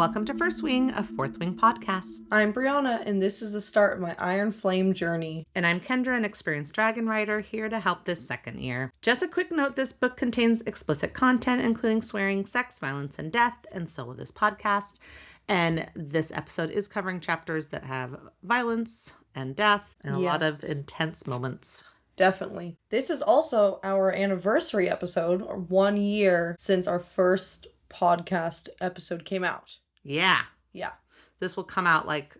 Welcome to First Wing, a Fourth Wing podcast. I'm Brianna, and this is the start of my Iron Flame journey. And I'm Kendra, an experienced dragon rider, here to help this second year. Just a quick note, this book contains explicit content, including swearing, sex, violence, and death, and so will this podcast. And this episode is covering chapters that have violence and death and a lot of intense moments. Definitely. This is also our anniversary episode, or 1 year since our first podcast episode came out. Yeah. This will come out like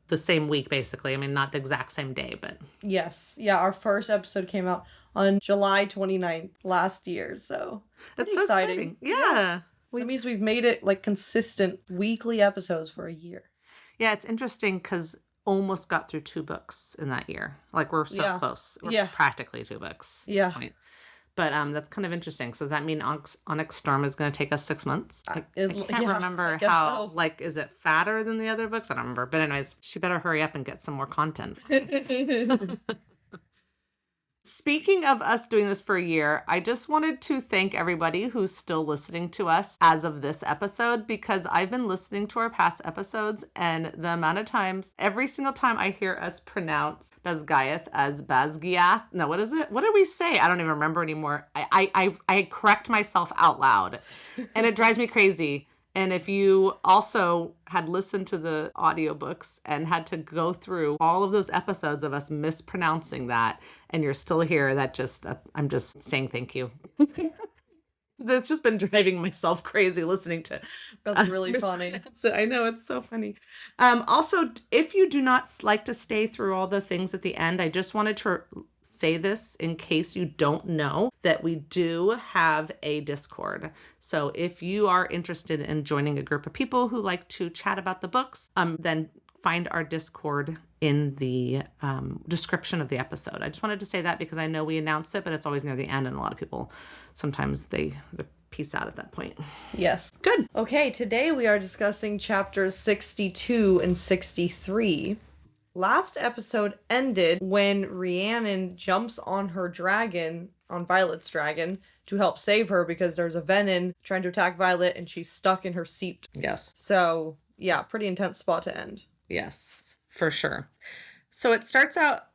the same week, basically. I mean, not the exact same day, but... Yes. Yeah, our first episode came out on July 29th last year, so... That's so exciting. Yeah. That means we've made it like consistent weekly episodes for a year. Yeah, it's interesting because almost got through 2 books in that year. Like, we're so close. We're practically 2 books at this point. But that's kind of interesting. So does that mean Onyx Storm is going to take us 6 months? I can't remember how, like, is it fatter than the other books? I don't remember. But anyways, she better hurry up and get some more content. Speaking of us doing this for a year, I just wanted to thank everybody who's still listening to us as of this episode, because I've been listening to our past episodes, and the amount of times, every single time I hear us pronounce Basgiath as Basgiath. No, what is it? What did we say? I don't even remember anymore. I correct myself out loud, and it drives me crazy. And if you also had listened to the audiobooks and had to go through all of those episodes of us mispronouncing that, and you're still here, I'm just saying thank you. It's just been driving myself crazy listening to. That's really funny. I know, it's so funny. Also, if you do not like to stay through all the things at the end, I just wanted to say this in case you don't know that we do have a Discord. So if you are interested in joining a group of people who like to chat about the books, then find our Discord in the description of the episode. I just wanted to say that because I know we announced it, but it's always near the end, and a lot of people, sometimes they peace out at that point. Yes. Good. Okay, today we are discussing chapters 62 and 63. Last episode ended when Rhiannon jumps on her dragon, on Violet's dragon, to help save her because there's a Venin trying to attack Violet and she's stuck in her seat. Yes. So, yeah, pretty intense spot to end. Yes, for sure. So it starts out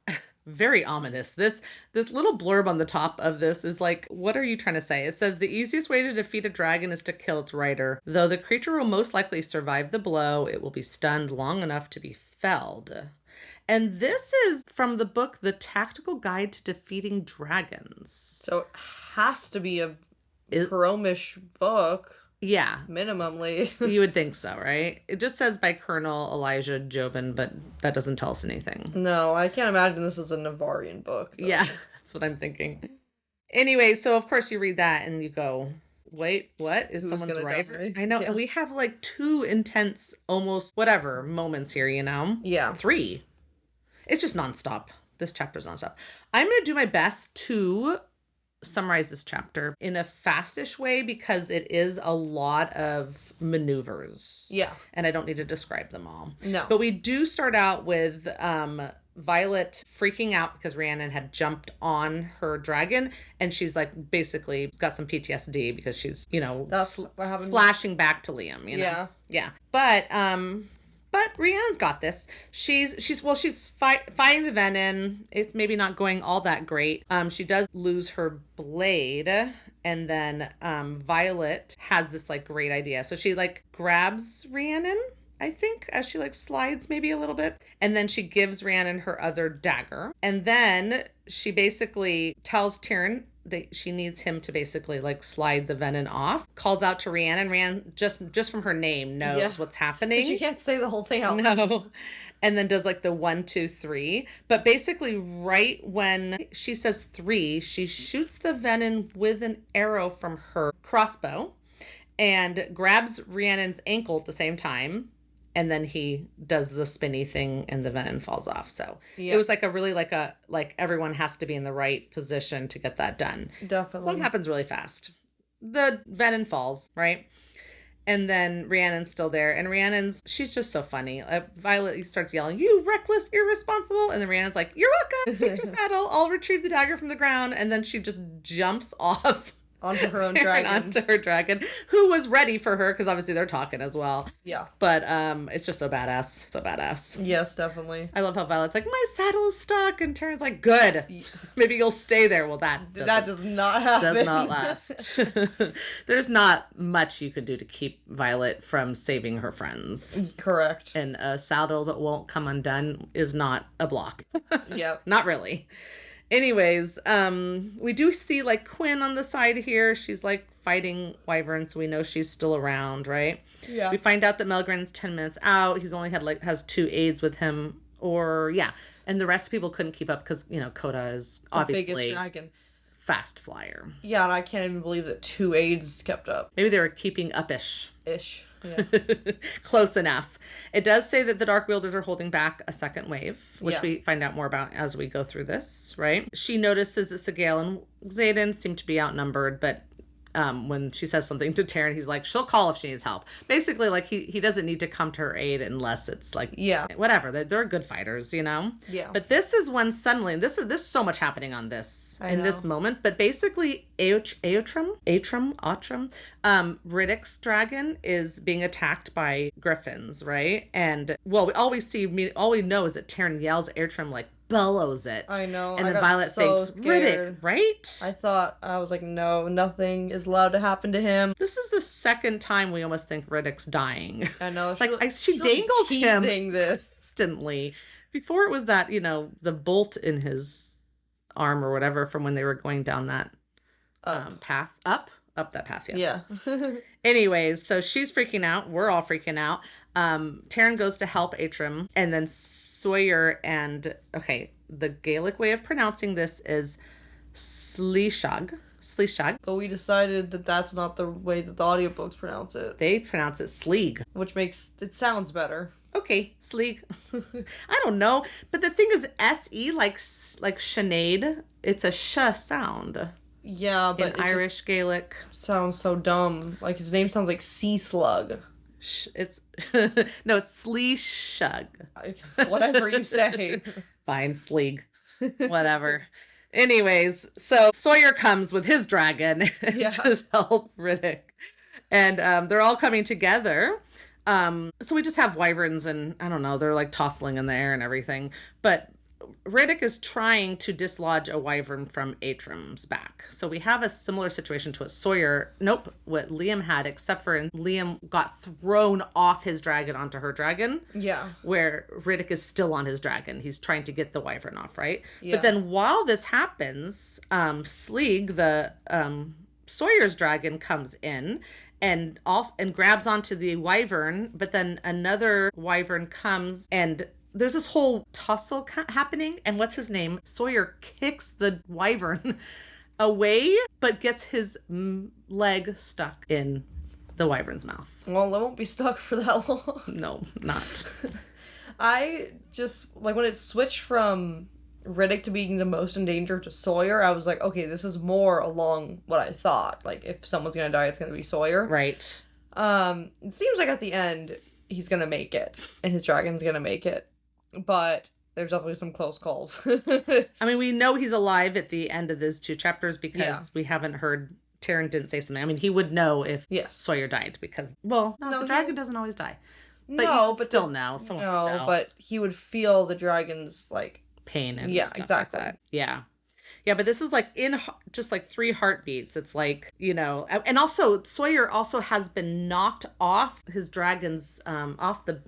very ominous. This little blurb on the top of this is like, what are you trying to say? It says, the easiest way to defeat a dragon is to kill its rider. Though the creature will most likely survive the blow, it will be stunned long enough to be felled. And this is from the book, The Tactical Guide to Defeating Dragons. So it has to be a Chromish book. Yeah. Minimally. You would think so, right? It just says by Colonel Elijah Jobin, but that doesn't tell us anything. No, I can't imagine this is a Navarian book, though. Yeah, that's what I'm thinking. Anyway, so of course you read that and you go, wait, what? Is someone's rider? I know. Yeah. And we have like 2 intense, almost whatever moments here, you know? Yeah. 3. It's just nonstop. This chapter's nonstop. I'm going to do my best to summarize this chapter in a fastish way because it is a lot of maneuvers. Yeah. And I don't need to describe them all. No. But we do start out with Violet freaking out because Rhiannon had jumped on her dragon, and she's like basically got some PTSD because she's, you know, flashing back to Liam, you know? Yeah. But Rhiannon's got this. She's fighting the Venin. It's maybe not going all that great. She does lose her blade, and then Violet has this like great idea. So she like grabs Rhiannon, I think, as she like slides maybe a little bit, and then she gives Rhiannon her other dagger, and then she basically tells Tyrion that she needs him to basically like slide the Venin off, calls out to Rhiannon. Rhiannon just from her name knows what's happening. She can't say the whole thing out loud. No. And then does like the 1, 2, 3. But basically right when she says 3, she shoots the Venin with an arrow from her crossbow and grabs Rhiannon's ankle at the same time. And then he does the spinny thing and the Venin falls off. So it was like like everyone has to be in the right position to get that done. Definitely. So it happens really fast. The Venin falls, right? And then Rhiannon's still there. And she's just so funny. Violet starts yelling, "You reckless, irresponsible." And then Rhiannon's like, "You're welcome. Fix your saddle. I'll retrieve the dagger from the ground." And then she just jumps off onto her own dragon. Onto her dragon, who was ready for her, because obviously they're talking as well. Yeah. But it's just so badass. So badass. Yes, definitely. I love how Violet's like, my saddle's stuck, and Taryn's like, good. Maybe you'll stay there. Well, that does not happen. Does not last. There's not much you can do to keep Violet from saving her friends. Correct. And a saddle that won't come undone is not a block. Yep. Not really. Anyways, we do see like Quinn on the side here. She's like fighting Wyvern, so we know she's still around, right? Yeah. We find out that Melgren's 10 minutes out. He's only has 2 aides with him, and the rest of people couldn't keep up because, Coda is obviously the biggest dragon. Fast flyer. Yeah, and I can't even believe that 2 aides kept up. Maybe they were keeping up-ish. Yeah. Close enough. It does say that the Dark Wielders are holding back a second wave, which we find out more about as we go through this, right? She notices that Sigale and Xaden seem to be outnumbered, but when she says something to Taryn, he's like, she'll call if she needs help. Basically, like, he doesn't need to come to her aid unless it's like, whatever. They're good fighters, Yeah. But this is when suddenly, there's so much happening on this this moment. But basically, Riddick's dragon is being attacked by griffins, right? And all we know is that Taryn yells at Aotrim, like, bellows it. I know. And then Violet thinks, Riddick, right? I was like, no, nothing is allowed to happen to him. This is the second time we almost think Riddick's dying. I know. It's like, she dangles him this instantly. Before it was that, the bolt in his arm or whatever from when they were going down that path. Up that path, yes. Yeah. Anyways, so she's freaking out. We're all freaking out. Taryn goes to help Aotrim, and then Sawyer and, the Gaelic way of pronouncing this is Sleeshag. But we decided that that's not the way that the audiobooks pronounce it. They pronounce it Sleeg. Which makes it sounds better. Okay, Sleeg. I don't know. But the thing is, S-E, like Sinead, it's a sh sound. Yeah, but in Irish Gaelic. Sounds so dumb. Like, his name sounds like Sea Slug. It's it's Sleeshug. Whatever you say. Fine, Sleeg. Whatever. Anyways, so Sawyer comes with his dragon to help Riddick. And they're all coming together. So we just have wyverns and, I don't know, they're like tossing in the air and everything. But Riddick is trying to dislodge a wyvern from Aotrim's back. So we have a similar situation to what Liam had, except for Liam got thrown off his dragon onto her dragon. Yeah. Where Riddick is still on his dragon. He's trying to get the wyvern off, right? Yeah. But then while this happens, Sleeg, the Sawyer's dragon, comes in and grabs onto the wyvern, but then another wyvern comes and there's this whole tussle happening, and what's his name? Sawyer kicks the wyvern away, but gets his leg stuck in the wyvern's mouth. Well, it won't be stuck for that long. No, not. I just, like, when it switched from Riddick to being the most in danger to Sawyer, I was like, okay, this is more along what I thought. Like, if someone's gonna die, it's gonna be Sawyer. Right. It seems like at the end, he's gonna make it, and his dragon's gonna make it. But there's definitely some close calls. I mean, we know he's alive at the end of these 2 chapters because we haven't heard, Taryn didn't say something. I mean, he would know if Sawyer died because, the dragon doesn't always die. But still know. But he would feel the dragon's, like, pain and stuff exactly. like that. Yeah. Yeah, but this is like in just like 3 heartbeats. It's like, and also Sawyer also has been knocked off his dragon's off the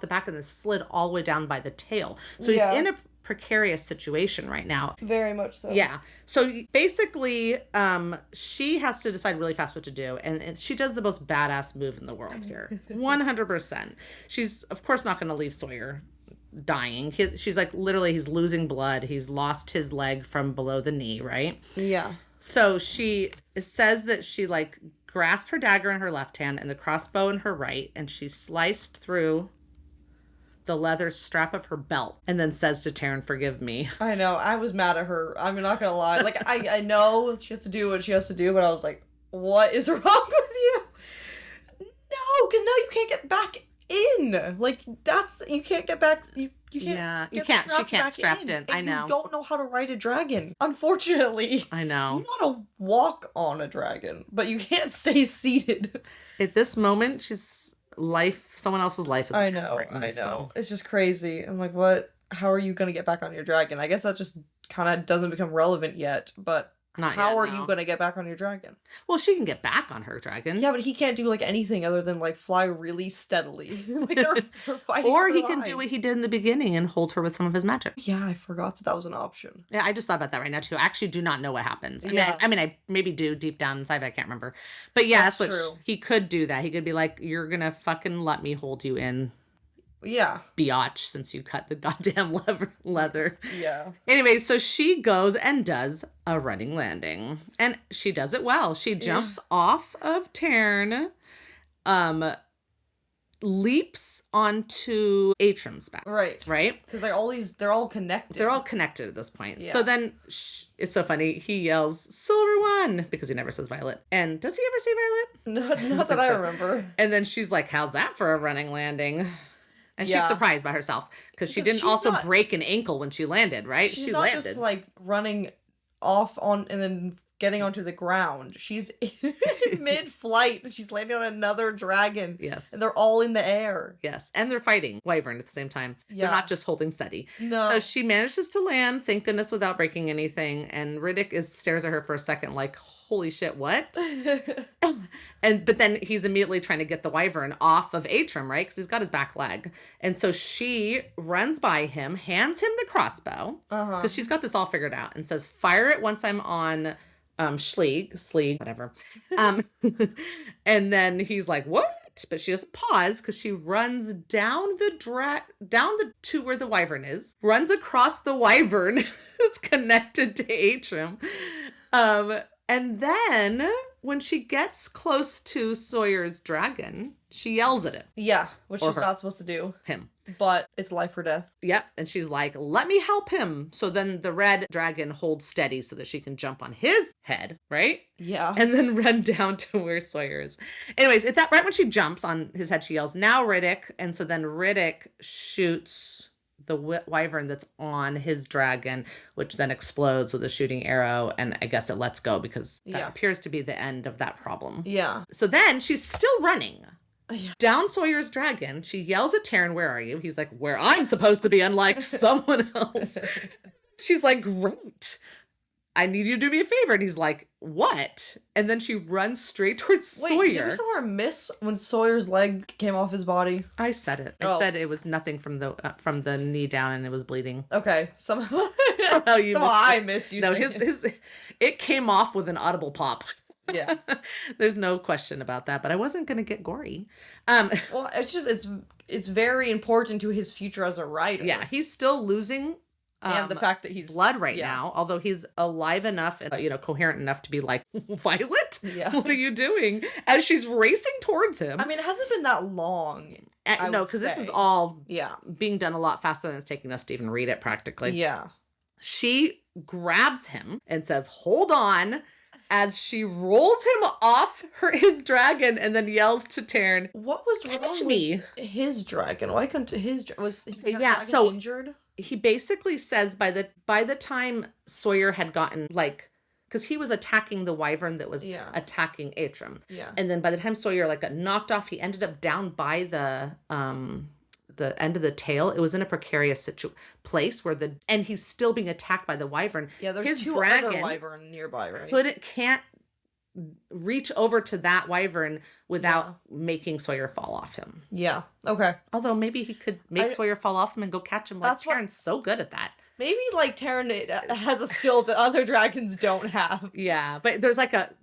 back and then slid all the way down by the tail. So he's in a precarious situation right now. Very much so. Yeah. So basically, she has to decide really fast what to do, and she does the most badass move in the world here. 100%. She's of course not going to leave Sawyer dying. She's like, literally, he's losing blood. He's lost his leg from below the knee, right? Yeah. So it says that she like grasped her dagger in her left hand and the crossbow in her right, and she sliced through the leather strap of her belt and then says to Taryn, forgive me. I know. I was mad at her. I'm not gonna lie. Like, I know she has to do what she has to do, but I was like, what is wrong with you? No, because now you can't get back in. Like, that's, you can't get back, you can't Yeah, get she can't back strapped in. I know. You don't know how to ride a dragon, unfortunately. I know. You know how to walk on a dragon, but you can't stay seated. At this moment, someone else's life is I know. So. It's just crazy. I'm like, what? How are you going to get back on your dragon? I guess that just kind of doesn't become relevant yet, but how are you going to get back on your dragon? Well, she can get back on her dragon. Yeah, but he can't do, like, anything other than, like, fly really steadily. Like, they're fighting or for he their can lives. do what he did in the beginning and hold her with some of his magic. Yeah, I forgot that was an option. Yeah, I just thought about that right now, too. I actually do not know what happens. I mean, I maybe do deep down inside, but I can't remember. But yeah, that's what true. He could do that. He could be like, you're going to fucking let me hold you in. Yeah. Biatch, since you cut the goddamn leather. Yeah. Anyway, so she goes and does a running landing. And she does it well. She jumps off of Tarn, leaps onto Atrium's back. Right. Right? Because like they're all connected. They're all connected at this point. Yeah. So then, it's so funny. He yells, Silver One, because he never says Violet. And does he ever say Violet? Not that I remember. And then she's like, how's that for a running landing? And she's surprised by herself because she didn't break an ankle when she landed, right? She landed. Just like running off on and then getting onto the ground. She's mid-flight. She's landing on another dragon. Yes. And they're all in the air. Yes. And they're fighting Wyvern at the same time. Yeah. They're not just holding steady. No. So she manages to land, thank goodness, without breaking anything. And Riddick stares at her for a second like, holy shit, what? But then he's immediately trying to get the Wyvern off of Atrium, right? Because he's got his back leg. And so she runs by him, hands him the crossbow, because she's got this all figured out, and says, fire it once I'm on Schleeg, whatever. And then he's like, what? But she doesn't pause because she runs down to where the Wyvern is, runs across the Wyvern that's connected to Atrium. And then when she gets close to Sawyer's dragon, she yells at him. Yeah, which she's not supposed to do. Him. But it's life or death. Yep. And she's like, let me help him. So then the red dragon holds steady so that she can jump on his head, right? Yeah. And then run down to where Sawyer is. Anyways, right when she jumps on his head, she yells, now Riddick. And so then Riddick shoots the Wyvern that's on his dragon, which then explodes with a shooting arrow, and I guess it lets go because that appears to be the end of that problem. Yeah. So then she's still running down Sawyer's dragon. She yells at Taryn, where are you? He's like, where I'm supposed to be, unlike someone else. She's like, great. I need you to do me a favor. And he's like, what? And then she runs straight towards Sawyer. Did we somewhere miss when Sawyer's leg came off his body? I said it. I said it was nothing from the knee down and it was bleeding. Okay. Somehow I missed you. No, it came off with an audible pop. Yeah. There's no question about that, but I wasn't going to get gory. Well, it's very important to his future as a writer. Yeah, he's still losing and the fact that he's blood now, although he's alive enough and coherent enough to be like, Violet, what are you doing? As she's racing towards him. I mean, it hasn't been that long. No, because this is all being done a lot faster than it's taking us to even read it practically. Yeah. She grabs him and says, hold on, as she rolls him off his dragon and then yells to Taryn, what was wrong with his dragon? Why couldn't was his dragon injured? He basically says by the time Sawyer had gotten because he was attacking the Wyvern that was attacking Atrium. Yeah. And then by the time Sawyer got knocked off, he ended up down by the end of the tail. It was in a precarious place and he's still being attacked by the Wyvern. Yeah, there's two other Wyvern nearby, right? Can't reach over to that Wyvern without making Sawyer fall off him. Yeah. Okay. Although maybe he could make Sawyer fall off him and go catch him. Taryn's so good at that. Maybe Taryn has a skill that other dragons don't have. Yeah, but there's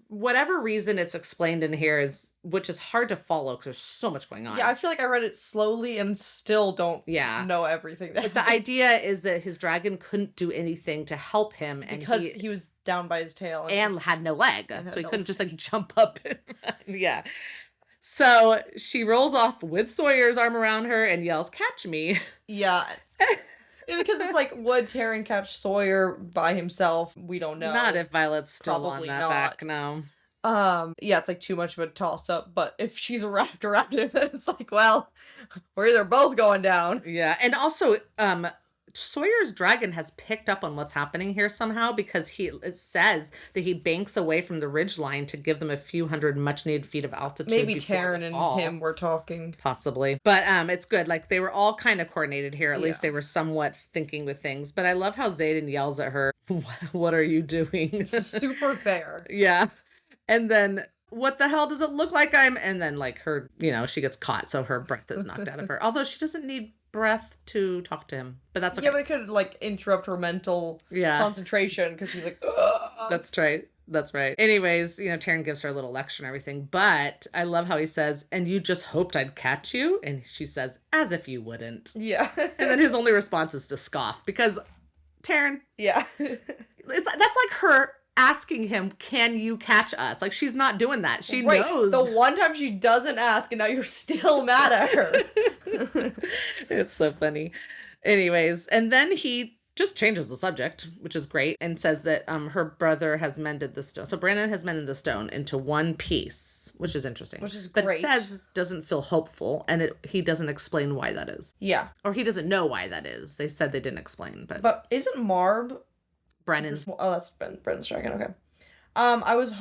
whatever reason it's explained in here which is hard to follow because there's so much going on. Yeah, I feel like I read it slowly and still don't know everything. But the idea is that his dragon couldn't do anything to help him because he was down by his tail and had no leg, so he couldn't just jump up and run. Yeah. So she rolls off with Sawyer's arm around her and yells, "Catch me!" Yeah. Because it's would Taryn catch Sawyer by himself? We don't know. Not if Violet's still on that back, no. Yeah, it's like too much of a toss up, but if she's wrapped around it, then it's like, well, we're either both going down. Yeah. And also, Sawyer's dragon has picked up on what's happening here somehow, because it says that he banks away from the ridge line to give them a few hundred much needed feet of altitude. Maybe Taryn and him were talking. Possibly. But it's good. Like, they were all kind of coordinated here. At least they were somewhat thinking with things. But I love how Xaden yells at her, "What are you doing?" It's super fair. Yeah. And then, "What the hell does it look like I'm..." And then, like, her, she gets caught, so her breath is knocked out of her. Although she doesn't need breath to talk to him, but that's okay. Yeah, but it could, like, interrupt her mental concentration, because she's like, ugh. That's right. Anyways, Taryn gives her a little lecture and everything, but I love how he says, "And you just hoped I'd catch you?" And she says, "As if you wouldn't." Yeah. And then his only response is to scoff, because Taryn... Yeah. That's like her asking him, "Can you catch us?" Like, she's not doing that. She knows. The one time she doesn't ask, and now you're still mad at her. It's so funny. Anyways, and then he just changes the subject, which is great, and says that her brother has mended the stone. So Brandon has mended the stone into one piece, which is interesting. Which is But great. Fez doesn't feel hopeful, and he doesn't explain why that is. Yeah. Or he doesn't know why that is. They said they didn't explain, but... But isn't Marb... Brennan's... that's Brennan's dragon, okay. I was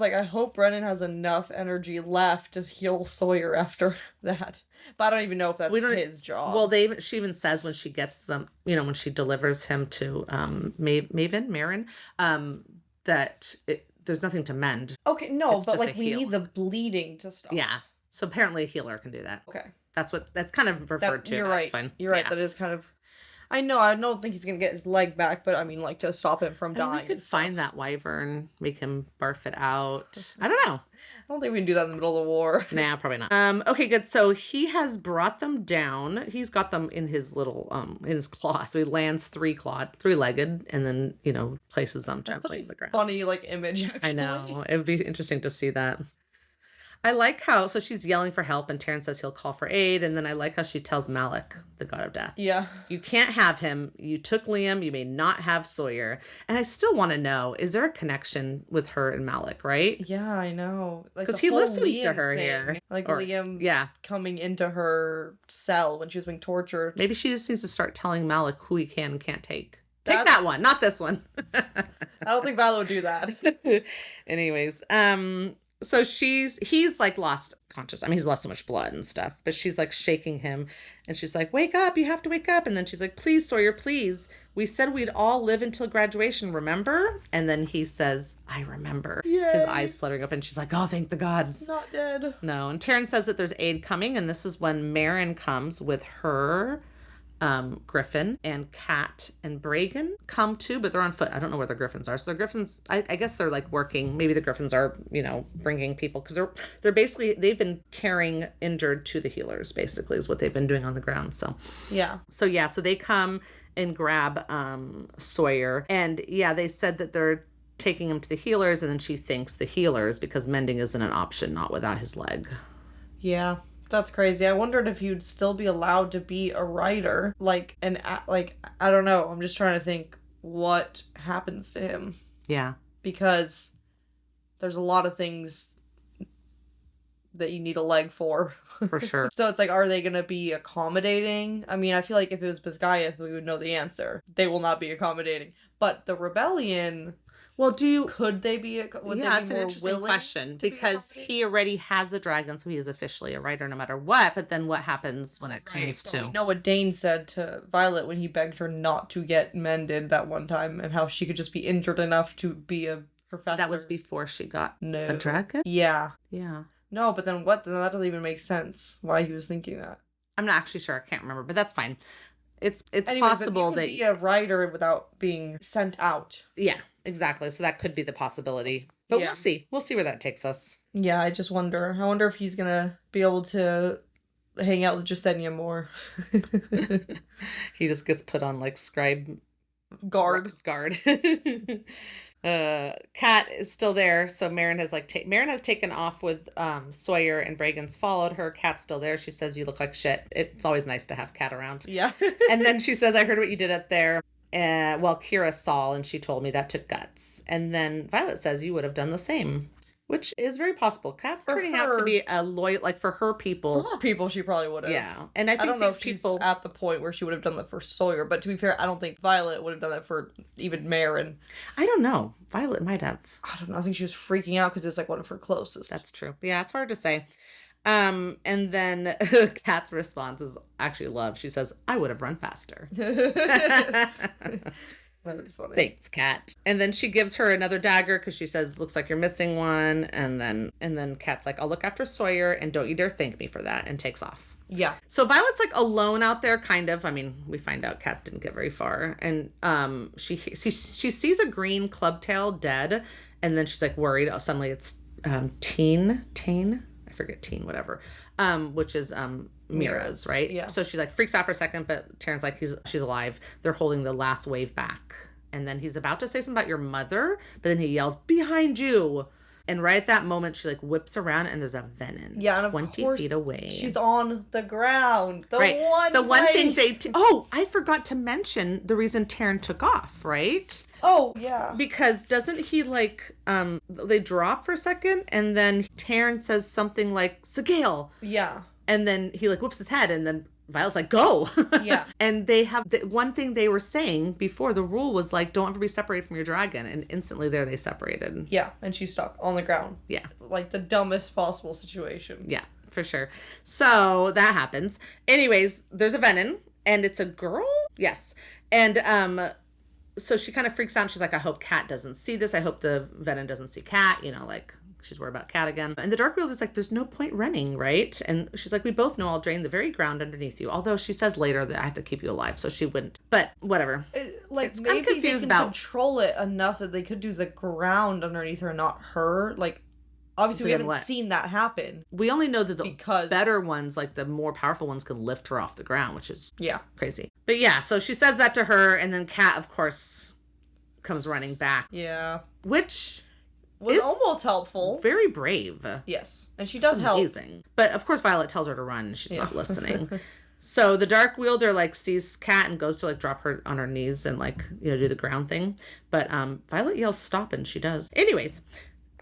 like, I hope Brennan has enough energy left to heal Sawyer after that. But I don't even know if that's his job. Well, she even says when she gets them, when she delivers him to Marin, that there's nothing to mend. Okay, no, but like we need the bleeding to stop. Yeah. So apparently a healer can do that. Okay. That's kind of referred to. You're right. That's fine. You're right. Yeah. That is kind of... I know, I don't think he's gonna get his leg back, but I mean, like, to stop him from dying. We could find that wyvern, make him barf it out. I don't know. I don't think we can do that in the middle of the war. Nah, probably not. Okay, good. So he has brought them down. He's got them in his little, in his claw. So he lands three-legged, and then, places them gently on the ground. Funny, like, image, actually. I know. It would be interesting to see that. I like how, so she's yelling for help, and Taryn says he'll call for aid, and then I like how she tells Malik, the god of death. Yeah. You can't have him. You took Liam. You may not have Sawyer. And I still want to know, is there a connection with her and Malik, right? Yeah, I know. Because he listens to her here. Like, Liam coming into her cell when she was being tortured. Maybe she just needs to start telling Malik who he can and can't take. Take that one, not this one. I don't think Vala would do that. Anyways, so he's like lost conscious. I mean, he's lost so much blood and stuff, but she's like shaking him, and she's like, "Wake up, you have to wake up." And then she's like, "Please, Sawyer, please. We said we'd all live until graduation, remember?" And then he says, "I remember." Yay. His eyes fluttering up, and she's like, "Oh, thank the gods." Not dead. No. And Taryn says that there's aid coming, and this is when Marin comes with her Griffin, and Kat and Bragan come too, but they're on foot. I don't know where the Griffins are. So the Griffins, I guess they're like working. Maybe the Griffins are, bringing people, because they're basically, they've been carrying injured to the healers, basically, is what they've been doing on the ground. So so they come and grab Sawyer, and they said that they're taking him to the healers, and then she thanks the healers because mending isn't an option, not without his leg. Yeah. That's crazy. I wondered if he'd still be allowed to be a writer. I don't know. I'm just trying to think what happens to him. Yeah. Because there's a lot of things that you need a leg for. For sure. So it's like, are they going to be accommodating? I mean, I feel like if it was Basgiath, we would know the answer. They will not be accommodating. But the rebellion... Well, could they be? It's an interesting question, because he already has a dragon, so he is officially a writer no matter what. But then what happens when it comes to? You know what Dane said to Violet when he begged her not to get mended that one time, and how she could just be injured enough to be a professor. That was before she got a dragon? Yeah. Yeah. No, but then what? Then that doesn't even make sense. Why he was thinking that? I'm not actually sure. I can't remember, but that's fine. It's possible that you could be a writer without being sent out. Yeah. Exactly. So that could be the possibility. But we'll see. We'll see where that takes us. Yeah, I just wonder. I wonder if he's going to be able to hang out with Justenia more. He just gets put on like scribe guard. Kat is still there, so Marin has taken off with Sawyer, and Bragan's followed her. Kat's still there. She says, "You look like shit." It's always nice to have Kat around. Yeah. And then she says, "I heard what you did up there. Kira saw, and she told me that took guts." And then Violet says, "You would have done the same." Which is very possible. Kat's turning out to be a loyal, like, for her people. For her people, she probably would have. Yeah. And I don't know if she's at the point where she would have done that for Sawyer, but to be fair, I don't think Violet would have done that for even Marin. I don't know. Violet might have. I don't know. I think she was freaking out because it's like one of her closest. That's true. Yeah, it's hard to say. And then Kat's response is actually love. She says, I would have run faster. That is funny. Thanks, Kat. And then she gives her another dagger because she says, looks like you're missing one. And then Kat's like, I'll look after Sawyer and don't you dare thank me for that, and takes off. Yeah. So Violet's like alone out there, kind of. I mean, we find out Kat didn't get very far. And she sees a green clubtail dead. And then she's like worried. Oh, suddenly it's Tane. I forget Teen, whatever. Which is Mira's, right? Yeah. So she like freaks out for a second, but Taryn's like, she's alive. They're holding the last wave back. And then he's about to say something about your mother, but then he yells, behind you. And right at that moment, she like whips around and there's a Venin. Yeah, and 20 feet away. She's on the ground. The one thing I forgot to mention the reason Taryn took off, right? Oh, yeah. Because doesn't he like, they drop for a second and then Taryn says something like, Segale. Yeah. And then he like whoops his head and then Violet's like, go. Yeah. And they have one thing they were saying before, the rule was like, don't ever be separated from your dragon. And instantly there they separated. Yeah. And she's stuck on the ground. Yeah. Like the dumbest possible situation. Yeah, for sure. So that happens. Anyways, there's a Venin and it's a girl. Yes. And, so she kind of freaks out and she's like, I hope Kat doesn't see this. I hope the Venin doesn't see Kat, like she's worried about Kat again. And the Dark Wielder's like, there's no point running, right? And she's like, we both know I'll drain the very ground underneath you. Although she says later that I have to keep you alive, so she wouldn't. But whatever. Maybe they can control it enough that they could do the ground underneath her, not her. Like, obviously we haven't seen that happen. We only know that the better ones, like the more powerful ones, can lift her off the ground, which is crazy. But yeah, so she says that to her, and then Kat, of course, comes running back. Yeah. Which was almost helpful. Very brave. Yes. And she does help. Amazing. But of course Violet tells her to run and she's not listening. So the Dark Wielder like sees Kat and goes to like drop her on her knees and like, do the ground thing. But Violet yells stop and she does. Anyways.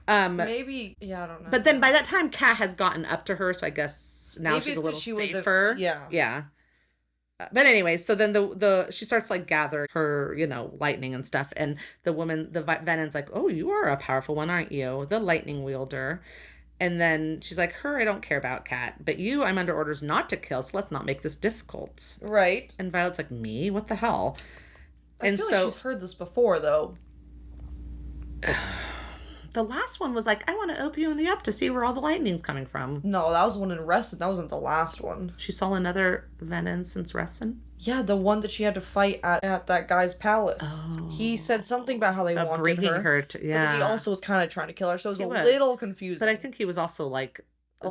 Maybe, I don't know. But then by that time Kat has gotten up to her, so I guess now she's a little safer. Yeah. But anyway, so then she starts like gather her, lightning and stuff. And the Venin's like, oh, you are a powerful one, aren't you? The lightning wielder. And then she's like, her, I don't care about, Kat. But you, I'm under orders not to kill, so let's not make this difficult. Right. And Violet's like, me? What the hell? I feel like she's heard this before, though. The last one was like, I want to open you up to see where all the lightning's coming from. No, that was the one in Reston. That wasn't the last one. She saw another Venin since Reston? Yeah, the one that she had to fight at that guy's palace. Oh. He said something about how they wanted bringing her to, But he also was kind of trying to kill her, so it was little confusing. But I think he was also like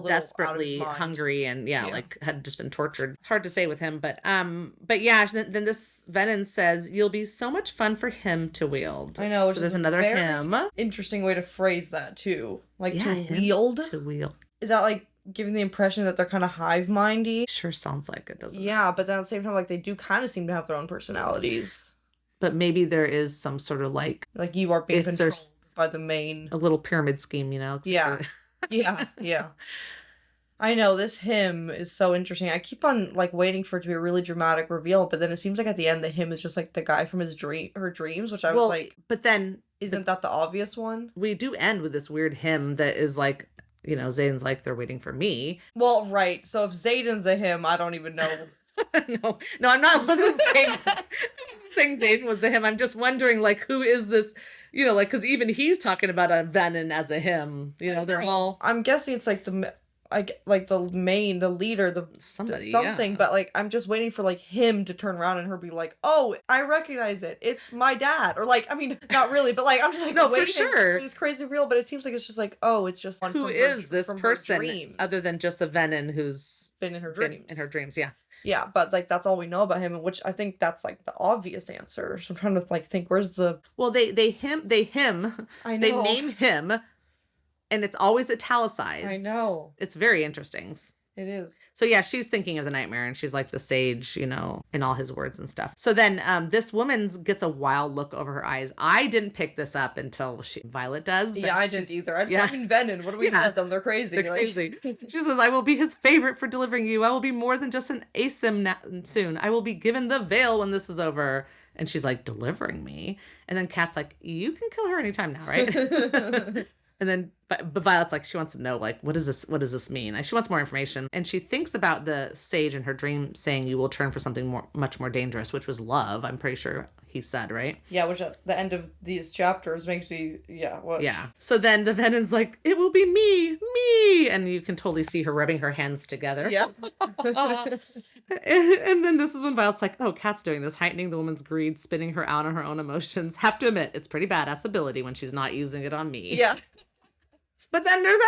desperately hungry and like had just been tortured. Hard to say with him, but yeah. Then this Venin says, "You'll be so much fun for him to wield." I know. So there's another him. Interesting way to phrase that too. Like to wield. To wield. Is that like giving the impression that they're kind of hive-mindy? Sure sounds like it, doesn't it? Yeah, but then at the same time, like they do kind of seem to have their own personalities. But maybe there is some sort of like you are being controlled by the main, a little pyramid scheme, Yeah. Yeah. I know, this hymn is so interesting. I keep on like waiting for it to be a really dramatic reveal, but then it seems like at the end the hymn is just like the guy from her dreams, which I was like, but then isn't that the obvious one? We do end with this weird hymn that is like, Zayden's like, they're waiting for me. Well, right. So if Zayden's a hymn, I don't even know. No, I'm not. Wasn't saying Zayden was the hymn. I'm just wondering, like, who is this? Because even he's talking about a Venin as a hymn. They're all. I'm guessing it's like the leader, somebody, something. But like, I'm just waiting for like him to turn around and her be like, "Oh, I recognize it. It's my dad." Or like, I mean, not really, but like, I'm just like, no, for sure. This crazy real, but it seems like it's just like, oh, it's just who is this person other than just a Venin who's been in her dreams? In her dreams, yeah. Yeah, but like that's all we know about him, which I think that's like the obvious answer. So I'm trying to like think, where's the? Well, they him. I know. They name him, and it's always italicized. I know. It's very interesting. It is. So yeah, she's thinking of the nightmare, and she's like the sage, you know, in all his words and stuff. So then this woman gets a wild look over her eyes. I didn't pick this up until Violet does. Yeah, I didn't either. I just mean Venin. What do we do with them? They're crazy. They're crazy. She says, I will be his favorite for delivering you. I will be more than just an asim soon. I will be given the veil when this is over. And she's like, delivering me? And then Kat's like, you can kill her anytime now, right? And then but Violet's like, she wants to know, like, what does this mean? She wants more information. And she thinks about the sage in her dream saying you will turn for something much more dangerous, which was love. I'm pretty sure he said, right? Yeah, which at the end of these chapters makes me, Yeah. So then the Venin's like, it will be me. And you can totally see her rubbing her hands together. Yeah. and then this is when Violet's like, oh, Kat's doing this, heightening the woman's greed, spinning her out on her own emotions. Have to admit, it's pretty badass ability when she's not using it on me. Yeah. But then there's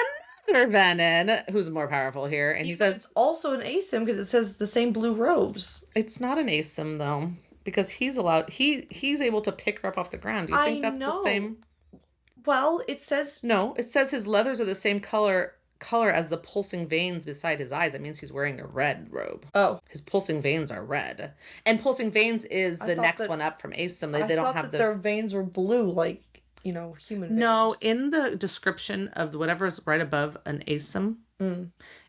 another Venin who's more powerful here, and he says it's also an asim because it says the same blue robes. It's not an asim though, because he's able to pick her up off the ground. Do you think that's the same? Well, it says no. It says his leathers are the same color as the pulsing veins beside his eyes. That means he's wearing a red robe. Oh, his pulsing veins are red, and pulsing veins is the next one up from asim. They don't have their veins were blue, like. You know, human beings. No, in the description of whatever's right above an asim,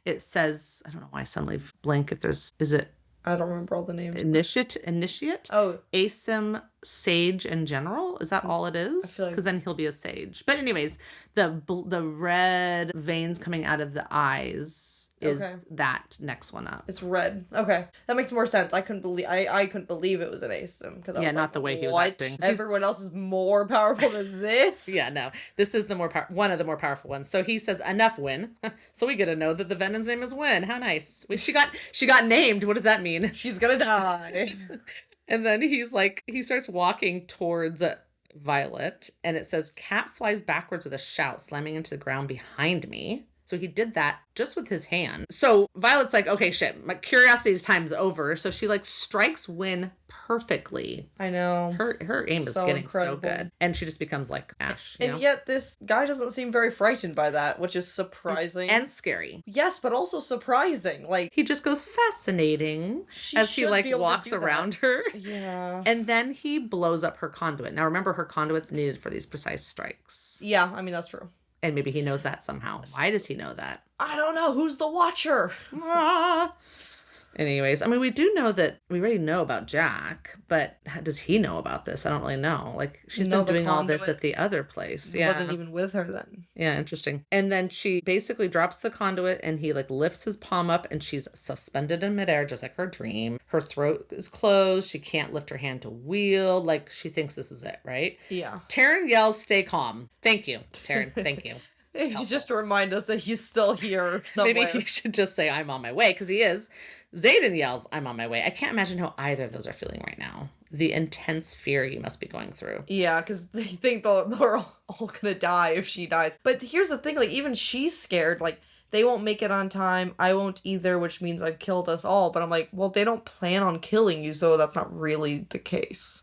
it says, I don't know why I suddenly blank if is it? I don't remember all the names. Initiate? Oh. Asim, sage in general? Is that all it is? Because then he'll be a sage. But anyways, the red veins coming out of the eyes is that next one up. It's red. Okay. That makes more sense. I couldn't believe it was an asim. Not the way he was acting. Everyone else is more powerful than this? Yeah, no. This is one of the more powerful ones. So he says, enough, Win. So we get to know that the Venin's name is Win. How nice. She got named. What does that mean? She's gonna die. And then he starts walking towards Violet, and it says, Cat flies backwards with a shout, slamming into the ground behind me. So he did that just with his hand. So Violet's like, okay, shit, my curiosity's time's over. So she strikes Win perfectly. I know. Her aim is getting so good. And she just becomes like Ash. And yet this guy doesn't seem very frightened by that, which is surprising. And scary. Yes, but also surprising. Like, he just goes fascinating as he walks around her. Yeah. And then he blows up her conduit. Now remember, her conduit's needed for these precise strikes. Yeah, I mean, that's true. And maybe he knows that somehow. Why does he know that? I don't know. Who's the Watcher? Anyways, I mean, we do know that we already know about Jack, but does he know about this? I don't really know. Like, she's been doing all this at the other place. Yeah. Wasn't even with her then. Yeah, interesting. And then she basically drops the conduit, and he lifts his palm up, and she's suspended in midair, just like her dream. Her throat is closed. She can't lift her hand to wield. Like, she thinks this is it, right? Yeah. Taryn yells, stay calm. Thank you, Taryn. Thank you. He's just to remind us that he's still here somewhere. Maybe he should just say, I'm on my way, because he is. Zayden yells, I'm on my way. I can't imagine how either of those are feeling right now. The intense fear you must be going through. Yeah, because they think they're all gonna die if she dies. But here's the thing, even she's scared. They won't make it on time. I won't either, which means I've killed us all. But I'm like, well, they don't plan on killing you, so that's not really the case.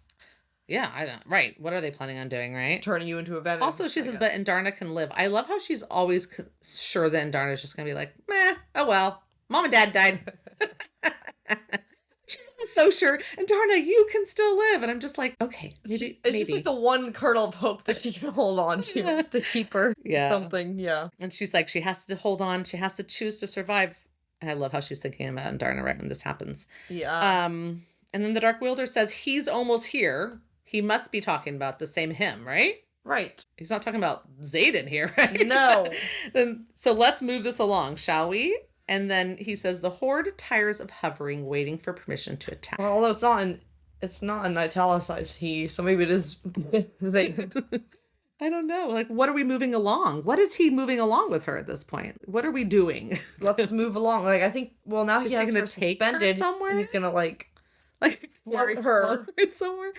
Yeah, I don't. Right. What are they planning on doing, right? Turning you into a Venin. Also, she says, but Andarna can live. I love how she's always sure that Andarna's just going to be like, meh, oh well. Mom and Dad died. She's so sure. Andarna, you can still live. And I'm just like, okay, maybe. It's just like the one kernel of hope that she can hold on to to keep her something. Yeah. And she's like, she has to hold on. She has to choose to survive. And I love how she's thinking about Andarna right when this happens. Yeah. And then the Dark Wielder says, he's almost here. He must be talking about the same him, right? Right. He's not talking about Zayden here, right? No. So let's move this along, shall we? And then he says, the horde tires of hovering, waiting for permission to attack. Well, although it's not an italicized he, so maybe it is Zayden. I don't know. What are we moving along? What is he moving along with her at this point? What are we doing? Let's move along. I think, well, now he has her suspended. Her somewhere? He's gonna float her somewhere.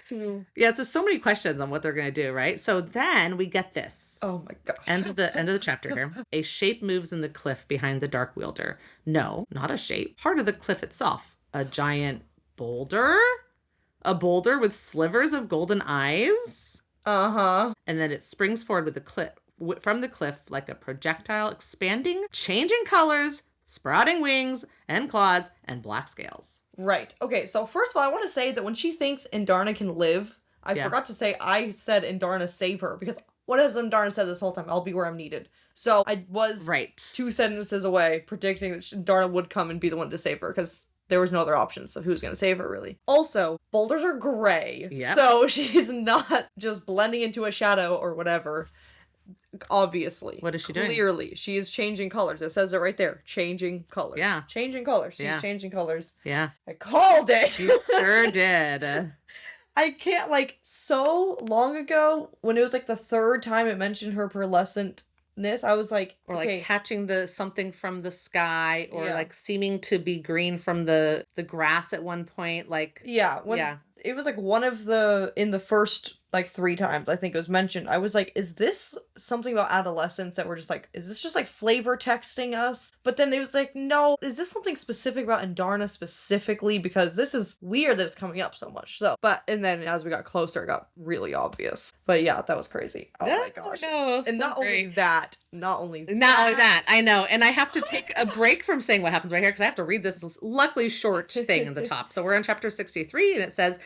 Yeah, so many questions on what they're gonna do, right? So then we get this. Oh my gosh. End of the chapter here. A shape moves in the cliff behind the Dark Wielder. No, not a shape. Part of the cliff itself. A giant boulder? A boulder with slivers of golden eyes? Uh-huh. And then it springs forward with from the cliff like a projectile, expanding, changing colors, sprouting wings and claws and black scales. Right. Okay, so first of all, I want to say that when she thinks Andarna can live, I forgot to say I said Andarna save her, because what has Andarna said this whole time? I'll be where I'm needed. So I was 2 sentences away predicting that Andarna would come and be the one to save her, because there was no other options of who's going to save her, really. Also, boulders are gray, so she's not just blending into a shadow or whatever. Obviously. What is she doing? Clearly, she is changing colors. It says it right there. Changing colors. Yeah. Changing colors. She's changing colors. Yeah. I called it! You sure did. I can't, like, so long ago, when it was, like, the third time it mentioned her pearlescentness, I was like, or like catching something from the sky, or like seeming to be green from the grass at one point, like it was like one of in the first like 3 times I think it was mentioned, I was like, is this something about adolescence that we're just like, is this just like flavor texting us? But then it was like, no, is this something specific about Andarna specifically, because this is weird that it's coming up so much. So and then as we got closer it got really obvious. But yeah, that was crazy. Oh my gosh. No, and so not great. only that, not only that, I know. And I have to take a break from saying what happens right here, because I have to read this luckily short thing in the top. So we're on chapter 63, and it says,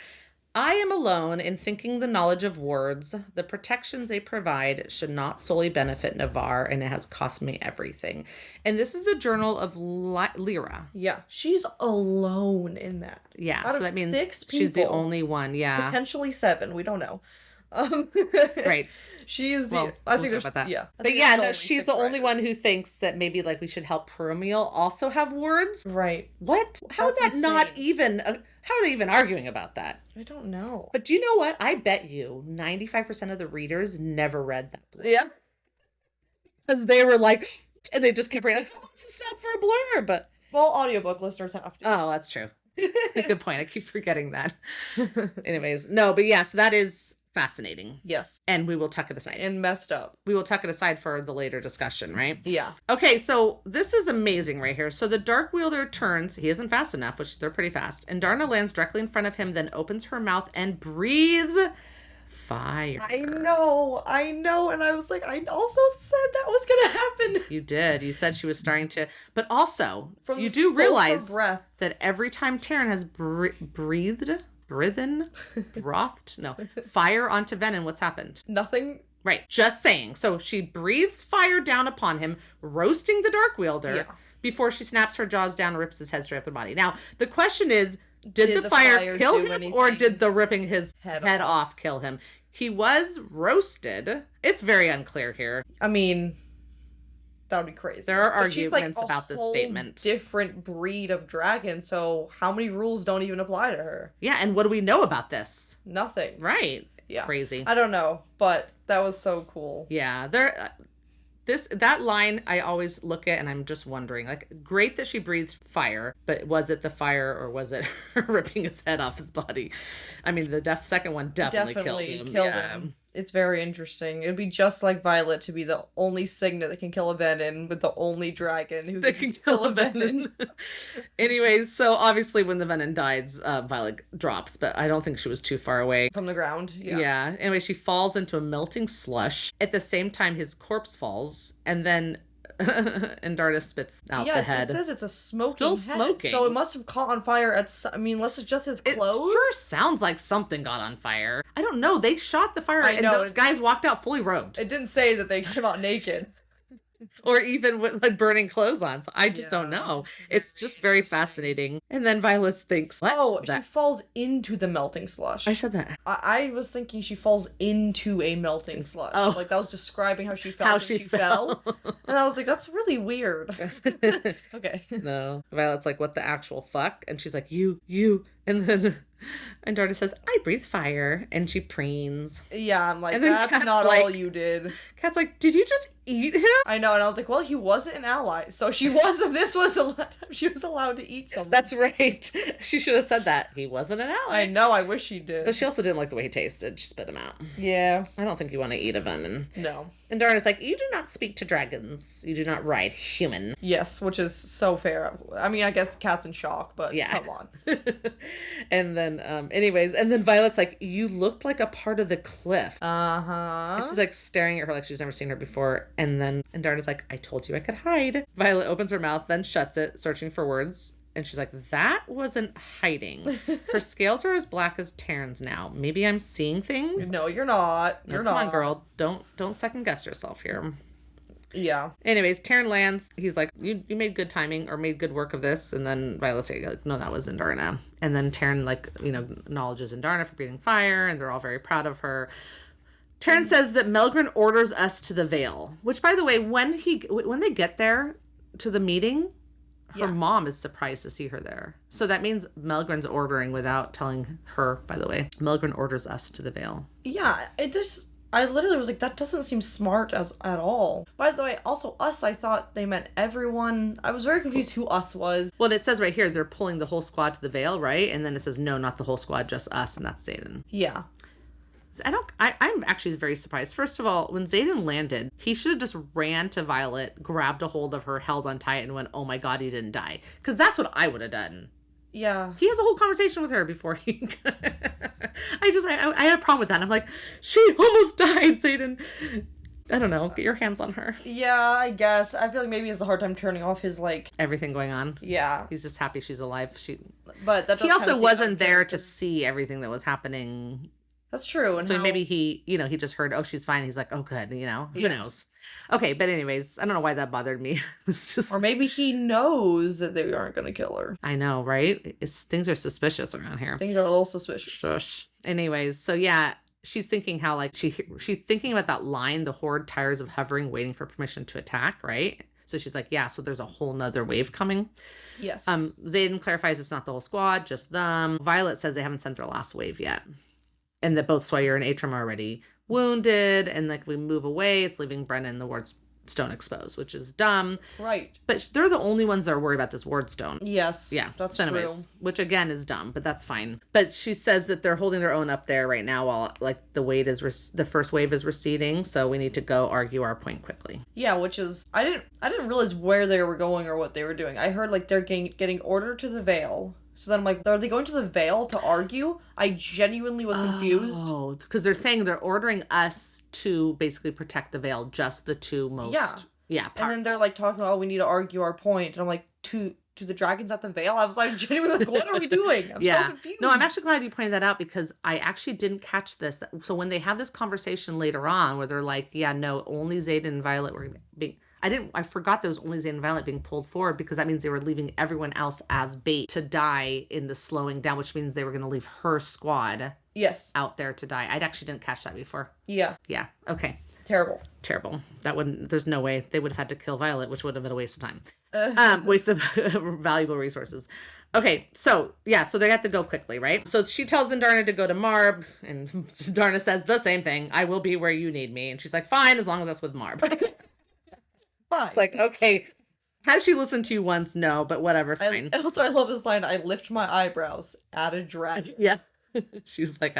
I am alone in thinking the knowledge of words. The protections they provide should not solely benefit Navarre, and it has cost me everything. And this is the journal of Lyra. Yeah, she's alone in that. Yeah, out so of that means 6 people, she's the only one. Yeah, potentially 7. We don't know. Right. She is the. Well, I think we'll there's talk about that. Yeah, but yeah, no, she's the only one who thinks that maybe like we should help Perumiel also have words. Right. What? How is that insane. not even? How are they even arguing about that? I don't know. But do you know what? I bet you 95% of the readers never read that book. Yes. Because they were like, and they just kept reading, like, what's this stuff for a blur? But well, audiobook listeners have to. Oh, that's true. Good point. I keep forgetting that. Anyways, no, but yeah, so that is fascinating. Yes. And we will tuck it aside. And messed up. We will tuck it aside for the later discussion, right? Yeah. Okay, so this is amazing right here. So the Dark Wielder turns. He isn't fast enough, which they're pretty fast. And Andarna lands directly in front of him, then opens her mouth and breathes fire. I know. And I was like, I also said that was going to happen. You did. You said she was starting to. But also, from you do realize breath. that every time Taryn has fire onto Venin, what's happened? Nothing. Right. Just saying. So she breathes fire down upon him, roasting the Dark Wielder before she snaps her jaws down and rips his head straight off the body. Now, the question is, did the fire kill him anything? Or did the ripping his head off kill him? He was roasted. It's very unclear here. I mean, that would be crazy. There are arguments about this statement. Different breed of dragon, so how many rules don't even apply to her? Yeah, and what do we know about this? Nothing. Right. Yeah. Crazy. I don't know, but that was so cool. Yeah, that line I always look at and I'm just wondering, like, great that she breathed fire, but was it the fire or was it her ripping his head off his body? I mean, the second one definitely killed him. It's very interesting. It'd be just like Violet to be the only Signet that can kill a Venin with the only dragon who can kill a Venin. Anyways, so obviously when the Venin dies, Violet drops, but I don't think she was too far away. From the ground, Yeah. Anyway, she falls into a melting slush. At the same time, his corpse falls, and then Andarna spits out the head. Yeah, it says it's a smoking Still head. smoking. So it must have caught on fire unless it's just his clothes. It sounds like something got on fire. I don't know. They shot the fire and those guys walked out fully robed. It didn't say that they came out naked. Or even with like burning clothes on. So I just don't know. It's just very fascinating. And then Violet thinks, what? Oh, she falls into the melting slush. I said that. I was thinking she falls into a melting slush. Oh. Like that was describing how she felt. How she fell. And I was like, that's really weird. Okay. No. Violet's like, what the actual fuck? And she's like, you. And then Andarna says, I breathe fire. And she preens. Yeah, I'm like, that's not all you did. Kat's like, did you just eat him? I know, and I was like, well, he wasn't an ally. So she was allowed to eat something. That's right. She should have said that. He wasn't an ally. I know, I wish she did. But she also didn't like the way he tasted. She spit him out. Yeah. I don't think you want to eat a Venin. No. And Andarna's like, you do not speak to dragons. You do not ride human. Yes, which is so fair. I mean, I guess Kat's in shock, but come on. And then, anyways, and then Violet's like, you looked like a part of the cliff. Uh-huh. And she's like staring at her like she's never seen her before. And then Andarna's like, I told you I could hide. Violet opens her mouth, then shuts it, searching for words. And she's like, that wasn't hiding. Her scales are as black as Taryn's now. Maybe I'm seeing things. No, you're not. You're not. Come on, girl. Don't second guess yourself here. Yeah. Anyways, Taryn lands. He's like, you made good timing or made good work of this. And then Violet's like, no, that was Andarna. And then Taryn, like, acknowledges Andarna for breathing fire. And they're all very proud of her. Taryn says that Melgren orders us to the Vale. Which, by the way, when they get there to the meeting, her mom is surprised to see her there. So that means Melgren's ordering without telling her, by the way. Melgren orders us to the Vale. Yeah, I literally was like, that doesn't seem smart at all. By the way, also us, I thought they meant everyone. I was very confused who us was. Well, it says right here, they're pulling the whole squad to the Vale, right? And then it says, no, not the whole squad, just us, and that's Xaden. Yeah. I'm actually very surprised. First of all, when Xaden landed, he should have just ran to Violet, grabbed a hold of her, held on tight, and went, oh my god, he didn't die. Because that's what I would have done. Yeah. He has a whole conversation with her before he... I had a problem with that. I'm like, she almost died, Xaden. I don't know. Get your hands on her. Yeah, I guess. I feel like maybe he has a hard time turning off his, like... everything going on. Yeah. He's just happy she's alive. But that he also wasn't there to see everything that was happening. That's true. And so maybe he just heard, oh, she's fine. He's like, oh, good. Who knows? Okay, but anyways, I don't know why that bothered me. It's just... or maybe he knows that they aren't going to kill her. I know, right? Things are suspicious around here. Things are a little suspicious. Shush. Anyways, so yeah, she's thinking how like she's thinking about that line, the horde tires of hovering, waiting for permission to attack, right? So she's like, yeah, so there's a whole nother wave coming. Yes. Xaden clarifies it's not the whole squad, just them. Violet says they haven't sent their last wave yet. And that both Sawyer and Atram are already wounded. And like we move away, it's leaving Brennan and the ward stone exposed, which is dumb. Right. But they're the only ones that are worried about this ward stone. Yes. Yeah. That's true. Which again is dumb, but that's fine. But she says that they're holding their own up there right now while like the first wave is receding. So we need to go argue our point quickly. Yeah, which is I didn't realize where they were going or what they were doing. I heard like they're getting ordered to the Vale. So then I'm like, are they going to the Vale to argue? I genuinely was confused. Oh, because they're saying they're ordering us to basically protect the Vale, just the two most... Yeah. And then they're like talking about, oh, we need to argue our point. And I'm like, to the dragons at the Vale? I was like, genuinely like, what are we doing? I'm so confused. No, I'm actually glad you pointed that out because I actually didn't catch this. So when they have this conversation later on where they're like, yeah, no, only Xaden and Violet were being... I forgot there was only Xaden and Violet being pulled forward because that means they were leaving everyone else as bait to die in the slowing down, which means they were going to leave her squad out there to die. I actually didn't catch that before. Yeah. Yeah. Okay. Terrible. There's no way they would have had to kill Violet, which would have been a waste of time. Waste of valuable resources. Okay, so they have to go quickly, right? So she tells Andarna to go to Marb, and Andarna says the same thing. I will be where you need me. And she's like, fine, as long as that's with Marb. Fine. It's like, okay, has she listened to you once? No, but whatever, fine. Also, I love this line. I lift my eyebrows at a dragon. Yeah. She's like,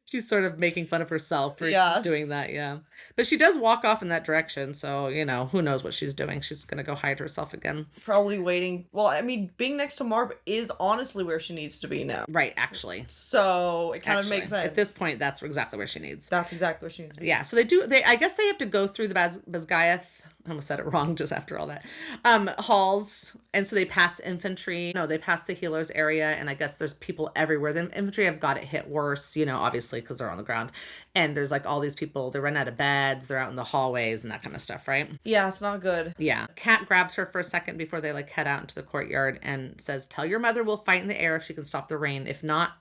she's sort of making fun of herself for doing that, yeah. But she does walk off in that direction, so, who knows what she's doing. She's going to go hide herself again. Probably waiting. Well, I mean, being next to Marb is honestly where she needs to be now. Right, actually. So, it kind of makes sense. At this point, that's exactly where she needs. That's exactly where she needs to be. Yeah, so I guess they have to go through the Basgiath, I almost said it wrong just after all that, halls, and so they pass infantry. No, they pass the healers area, and I guess there's people everywhere. The infantry have got it hit worse, obviously, because they're on the ground. And there's like all these people, they run out of beds, they're out in the hallways and that kind of stuff, right? Yeah, it's not good. Yeah. Kat grabs her for a second before they like head out into the courtyard and says, tell your mother we'll fight in the air if she can stop the rain. If not,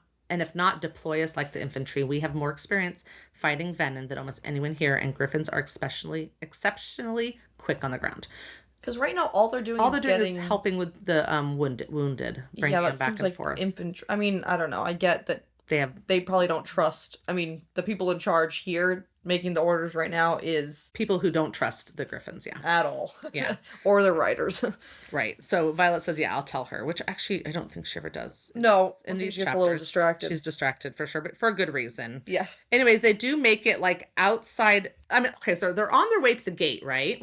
deploy us like the infantry. We have more experience fighting Venin than almost anyone here, and Griffins are exceptionally quick on the ground. Because right now, all they're doing is helping with the wounded, bringing them back and forth. Infantry. I mean, I don't know. I get that they probably don't trust. I mean, the people in charge here making the orders right now is people who don't trust the Griffins, at all, or the writers, right? So Violet says, "Yeah, I'll tell her," which actually I don't think she ever does. No, in these chapters, a little distracted. She's distracted for sure, but for a good reason. Yeah. Anyways, they do make it like outside. I mean, okay, so they're on their way to the gate, right?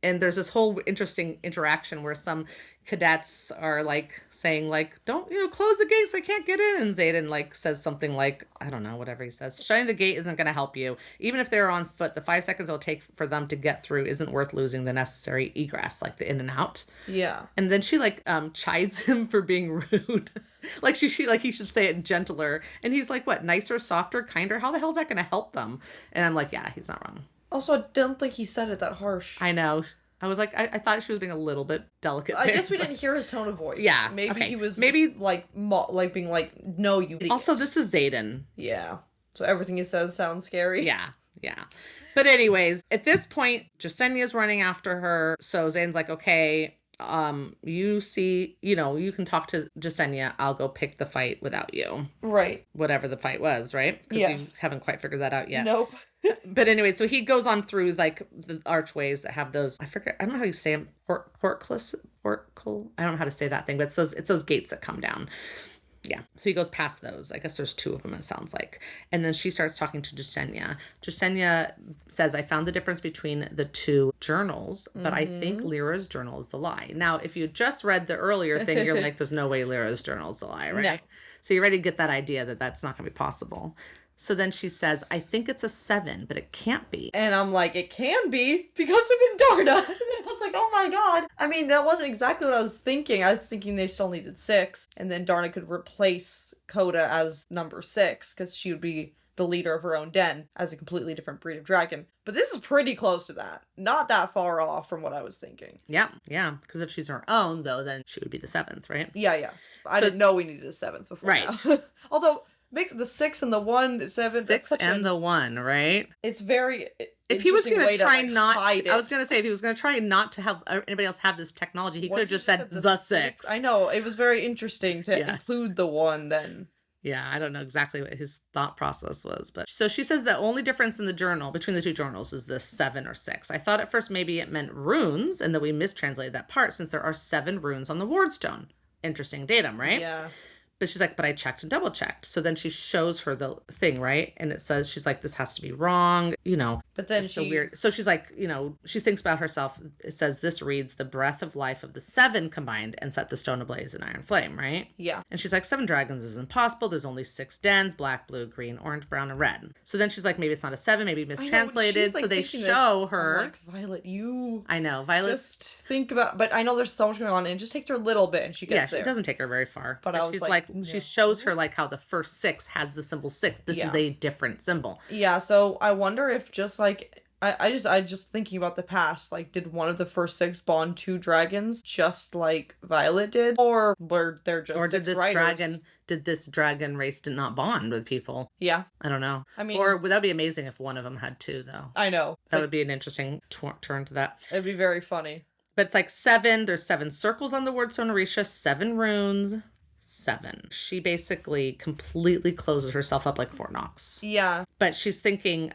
And there's this whole interesting interaction where some cadets are like saying like, don't, close the gates, I can't get in. And Xaden like says something like, I don't know, whatever he says, shutting the gate isn't going to help you. Even if they're on foot, the 5 seconds it'll take for them to get through isn't worth losing the necessary egress, like the in and out. Yeah. And then she like chides him for being rude. Like she like he should say it gentler. And he's like, what, nicer, softer, kinder? How the hell is that going to help them? And I'm like, yeah, he's not wrong. Also, I don't think he said it that harsh. I know. I was like, I thought she was being a little bit delicate. I guess we didn't hear his tone of voice. Yeah. Maybe he was maybe like being like, no, you idiot. Also, this is Xaden. Yeah. So everything he says sounds scary. Yeah. But anyways, at this point, Jasenia's running after her. So Xaden's like, okay, you see, you can talk to Jasenia. I'll go pick the fight without you. Right. Whatever the fight was, right? Because you haven't quite figured that out yet. Nope. But anyway, so he goes on through like the archways that have those, I don't know how you say them, portal. I don't know how to say that thing, but it's those gates that come down. Yeah. So he goes past those. I guess there's 2 of them, it sounds like. And then she starts talking to Jasenia. Jasenia says, I found the difference between the 2 journals, but I think Lyra's journal is the lie. Now, if you just read the earlier thing, you're like, there's no way Lyra's journal is the lie, right? No. So you're ready to get that idea that that's not going to be possible. So then she says, I think it's a 7, but it can't be. And I'm like, it can be because of Andarna. And then I was like, oh my god. I mean, that wasn't exactly what I was thinking. I was thinking they still needed 6. And then Darna could replace Coda as number 6 because she would be the leader of her own den as a completely different breed of dragon. But this is pretty close to that. Not that far off from what I was thinking. Yeah. Because if she's her own, though, then she would be the 7th, right? Yeah, yes. I didn't know we needed a 7th before now. Although... Make the 6 and the 1, 7. 6 and the 1, right? It's very. If he was going to try not, hide it. I was going to say if he was going to try not to have anybody else have this technology, he could have just said the 6. I know it was very interesting to include the 1 then. Yeah, I don't know exactly what his thought process was, but so she says the only difference in the journal between the 2 journals is the 7 or 6. I thought at first maybe it meant runes, and that we mistranslated that part since there are 7 runes on the wardstone. Interesting datum, right? Yeah. But she's like, but I checked and double checked. So then she shows her the thing, right? And it says, she's like, this has to be wrong, But then so weird. So she's like, she thinks about herself. It says, this reads the breath of life of the 7 combined and set the stone ablaze in iron flame, right? Yeah. And she's like, 7 dragons is impossible. There's only 6 dens, black, blue, green, orange, brown, and red. So then she's like, maybe it's not a 7, maybe mistranslated. So they show her. I'm like, Violet, you. I know, Violet. Just think about, but I know there's so much going on and it just takes her a little bit and she gets there. It doesn't take her very far. But I was she's like she shows her like how the first 6 has the symbol 6. This is a different symbol. Yeah, so I wonder if just like I just thinking about the past, like did one of the first 6 bond 2 dragons just like Violet did, or were there just did this dragon race did not bond with people? Yeah, I don't know. I mean, or would that be amazing if one of them had 2 though? I know that would be an interesting turn to that. It'd be very funny. But it's like 7. There's 7 circles on the word Sonorisha, 7 runes. 7. She basically completely closes herself up like Fort Knox. Yeah. But she's thinking,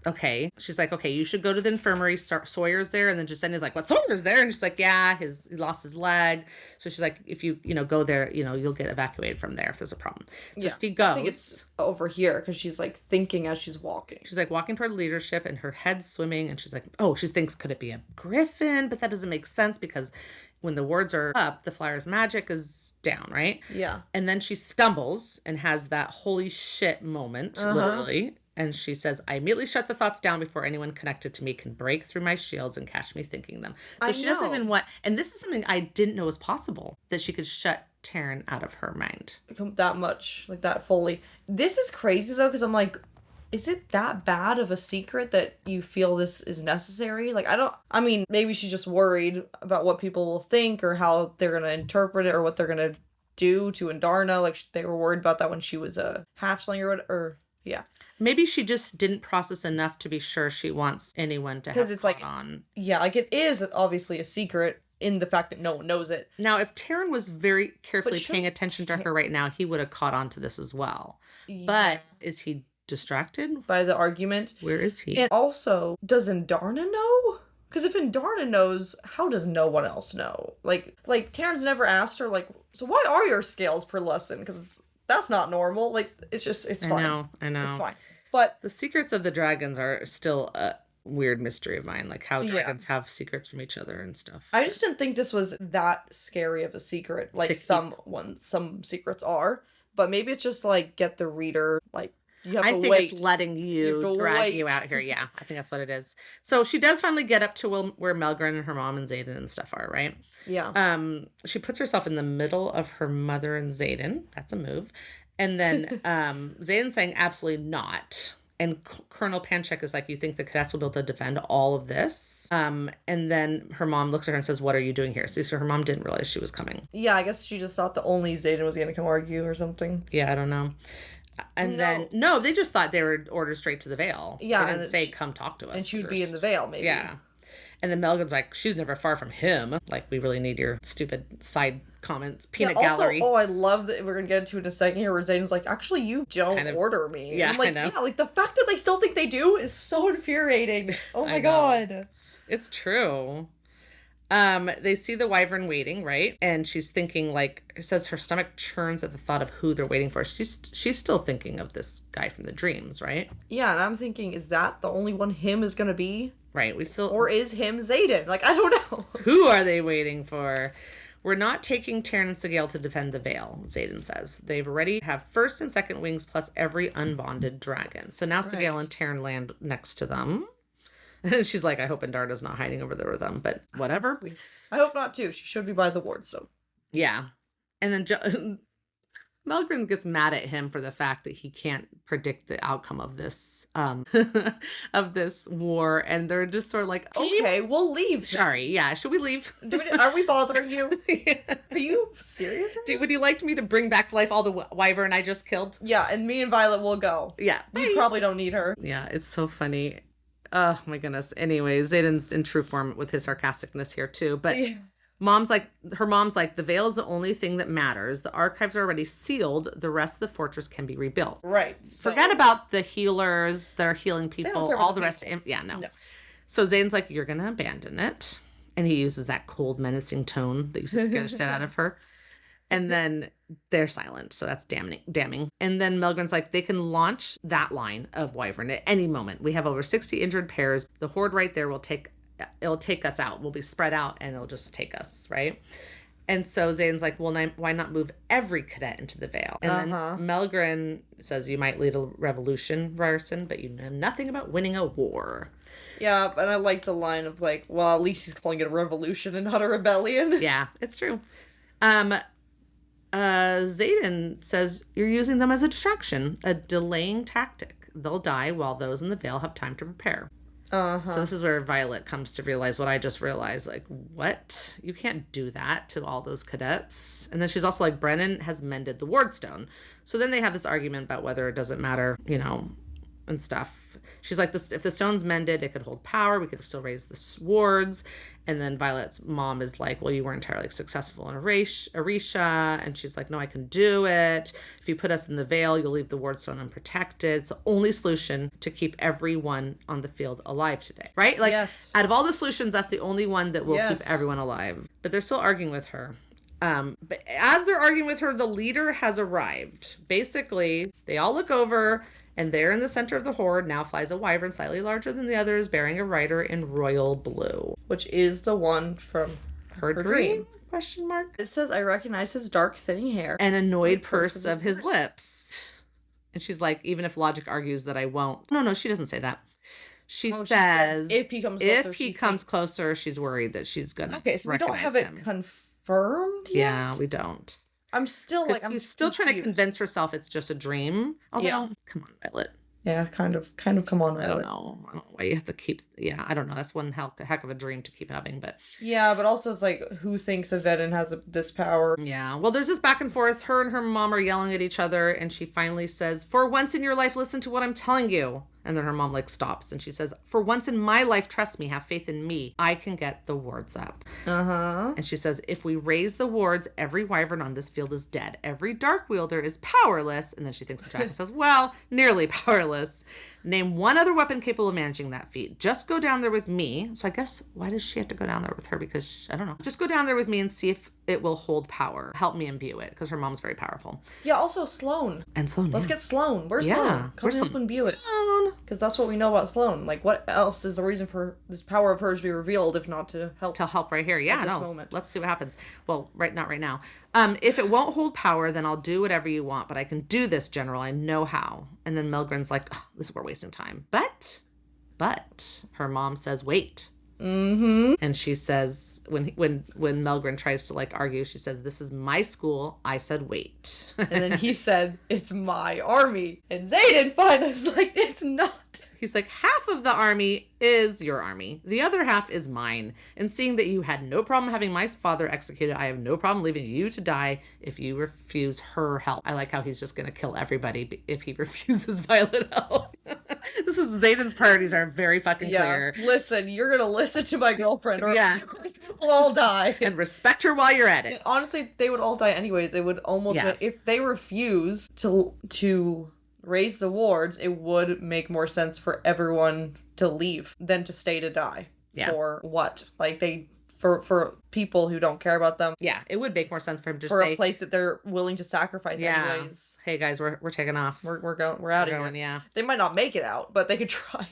okay. She's like, okay, you should go to the infirmary. Sawyer's there. And then Jasenia's like, what, Sawyer's there? And she's like, yeah, he lost his leg. So she's like, if you, go there, you'll get evacuated from there if there's a problem. So she goes. I think it's over here because she's like thinking as she's walking. She's like walking toward leadership and her head's swimming. And she's like, oh, she thinks, could it be a griffin? But that doesn't make sense because when the words are up, the flyer's magic is down, right? Yeah. And then she stumbles and has that holy shit moment, literally. And she says, I immediately shut the thoughts down before anyone connected to me can break through my shields and catch me thinking them. So she doesn't even want, and this is something I didn't know was possible, that she could shut Taryn out of her mind. That much, like that fully. This is crazy though, because I'm like, is it that bad of a secret that you feel this is necessary? Like, I mean, maybe she's just worried about what people will think or how they're going to interpret it or what they're going to do to Andarna. Like, they were worried about that when she was a hatchling or yeah. Maybe she just didn't process enough to be sure she wants anyone to have caught on. Yeah, like it is obviously a secret in the fact that no one knows it. Now, if Taryn was very carefully paying attention to her right now, he would have caught on to this as well. Yeah. But is he distracted by the argument? Where is he? And also, does Andarna know? Because if Andarna knows, how does no one else know? Like Taryn's never asked her, like, so why are your scales per lesson? Because that's not normal. Like, it's fine. I know. It's fine. But the secrets of the dragons are still weird mystery of mine, like how dragons have secrets from each other and stuff. I just didn't think this was that scary of a secret, like some secrets are, but maybe it's just to, like, get the reader, like, you have to wait. I think it's letting you drag you out here. Yeah, I think that's what it is. So she does finally get up to where Melgren and her mom and Xaden and stuff are, right? Yeah. She puts herself in the middle of her mother and Xaden. That's a move. And then Xaden's saying absolutely not. And Colonel Panchek is like, you think the cadets will be able to defend all of this? And then her mom looks at her and says, what are you doing here? So her mom didn't realize she was coming. Yeah, I guess she just thought the only Xaden was going to come argue or something. Yeah, I don't know. And then, they just thought they were ordered straight to the Veil. Yeah. They didn't say, come talk to us. And she would be in the Veil, maybe. Yeah. And then Melgan's like, she's never far from him. Like, we really need your stupid side comments. Peanut gallery. I love that we're going to get into it in a second here where Xaden's like, actually, you don't order me. Yeah, I'm like, I know. Yeah, like, the fact that they still think they do is so infuriating. Oh my God. It's true. They see the wyvern waiting, right? And she's thinking, like, it says her stomach churns at the thought of who they're waiting for. She's still thinking of this guy from the dreams, right? Yeah, and I'm thinking, is that the only one him is gonna be? Right, or is him Xaden? Like, I don't know. Who are they waiting for? We're not taking Taryn and Sigale to defend the Veil, Xaden says. They've already have first and second wings plus every unbonded dragon. So now Sigale and Taryn land next to them. And she's like, I hope Andarna's not hiding over there with them, but whatever. I hope not, too. She should be by the wardstone. Yeah. And then Melgren gets mad at him for the fact that he can't predict the outcome of this of this war. And they're just sort of like, okay, we'll leave. Sorry. Yeah. Should we leave? Are we bothering you? Are you serious? Would you like me to bring back to life all the wyvern I just killed? Yeah. And me and Violet will go. Yeah. You probably don't need her. Yeah. It's so funny. Oh my goodness. Anyways, Xaden's in true form with his sarcasticness here too. But her mom's like, the Veil is the only thing that matters. The archives are already sealed. The rest of the fortress can be rebuilt. Right. So, forget about the healers that are healing people. All the rest. No. So Xaden's like, you're going to abandon it. And he uses that cold, menacing tone that used to scare the shit out of her. And then they're silent. So that's damning. And then Melgren's like, they can launch that line of wyvern at any moment. We have over 60 injured pairs. The horde right there it'll take us out. We'll be spread out and it'll just take us, right? And so Xaden's like, well, why not move every cadet into the Veil? And then Melgren says, you might lead a revolution, Ryerson, but you know nothing about winning a war. Yeah, and I like the line of like, well, at least he's calling it a revolution and not a rebellion. Yeah, it's true. Xaden says, you're using them as a distraction, a delaying tactic. They'll die while those in the Veil have time to prepare. So this is where Violet comes to realize what I just realized. Like, what? You can't do that to all those cadets. And then she's also like, Brennan has mended the wardstone. So then they have this argument about whether it doesn't matter, and stuff. She's like, if the stone's mended, it could hold power. We could still raise the wards. And then Violet's mom is like, well, you weren't entirely successful in Arisha. And she's like, no, I can do it. If you put us in the Veil, you'll leave the wardstone unprotected. It's the only solution to keep everyone on the field alive today. Right? Like, out of all the solutions, that's the only one that will keep everyone alive. But they're still arguing with her. But as they're arguing with her, the leader has arrived. Basically, they all look over, and there in the center of the horde now flies a wyvern slightly larger than the others, bearing a rider in royal blue. Which is the one from her dream? Question mark. It says, I recognize his dark, thinning hair. An annoyed purse of his lips. And she's like, even if logic argues that I won't. No, she doesn't say that. She says, if he comes closer, she's worried that she's going to Okay, so we don't have it confirmed yet? Yeah, we don't. I'm still like, she's still trying to convince herself it's just a dream. Although, come on, Violet. Yeah, kind of come on, Violet. I don't know why you have to keep. Yeah, I don't know. That's one heck of a dream to keep having, but yeah, but also it's like, who thinks a Venin has this power? Yeah. Well, there's this back and forth. Her and her mom are yelling at each other, and she finally says, "For once in your life, listen to what I'm telling you." And then her mom stops and she says, "For once in my life, trust me, have faith in me. I can get the wards up." And she says, "If we raise the wards, every wyvern on this field is dead. Every dark wielder is powerless." And then she thinks attack and says, "Well, nearly powerless. Name one other weapon capable of managing that feat. Just go down there with me." So I guess, why does she have to go down there with her? Because, I don't know. Just go down there with me and see it will hold power. Help me imbue it, because her mom's very powerful. Yeah, also Sloane. And Sloane. Let's get Sloane. Where's Sloane? Come help imbue it. Sloane. Because that's what we know about Sloane. Like, what else is the reason for this power of hers to be revealed, if not to help? To help right here. Yeah, no. Moment. Let's see what happens. Well, not right now. If it won't hold power, then I'll do whatever you want, but I can do this, General. I know how. And then Milgren's like, oh, we're wasting time. But her mom says, wait. Mm-hmm. And she says, when Milgren tries to like argue, she says, this is my school. I said, wait. And then he said, it's my army. And Xaden finally was like, it's not. He's like, half of the army is your army. The other half is mine. And seeing that you had no problem having my father executed, I have no problem leaving you to die if you refuse her help. I like how he's just going to kill everybody if he refuses Violet help. This is Xaden's priorities are very fucking clear. Listen, you're going to listen to my girlfriend or we'll all die. And respect her while you're at it. Honestly, they would all die anyways. It would almost, if they refuse to raise the wards, it would make more sense for everyone to leave than to stay to die. Yeah. For what? Like for people who don't care about them. Yeah, it would make more sense for him to for a place that they're willing to sacrifice anyways. Hey guys, we're taking off. We're out of here. Yeah. They might not make it out, but they could try.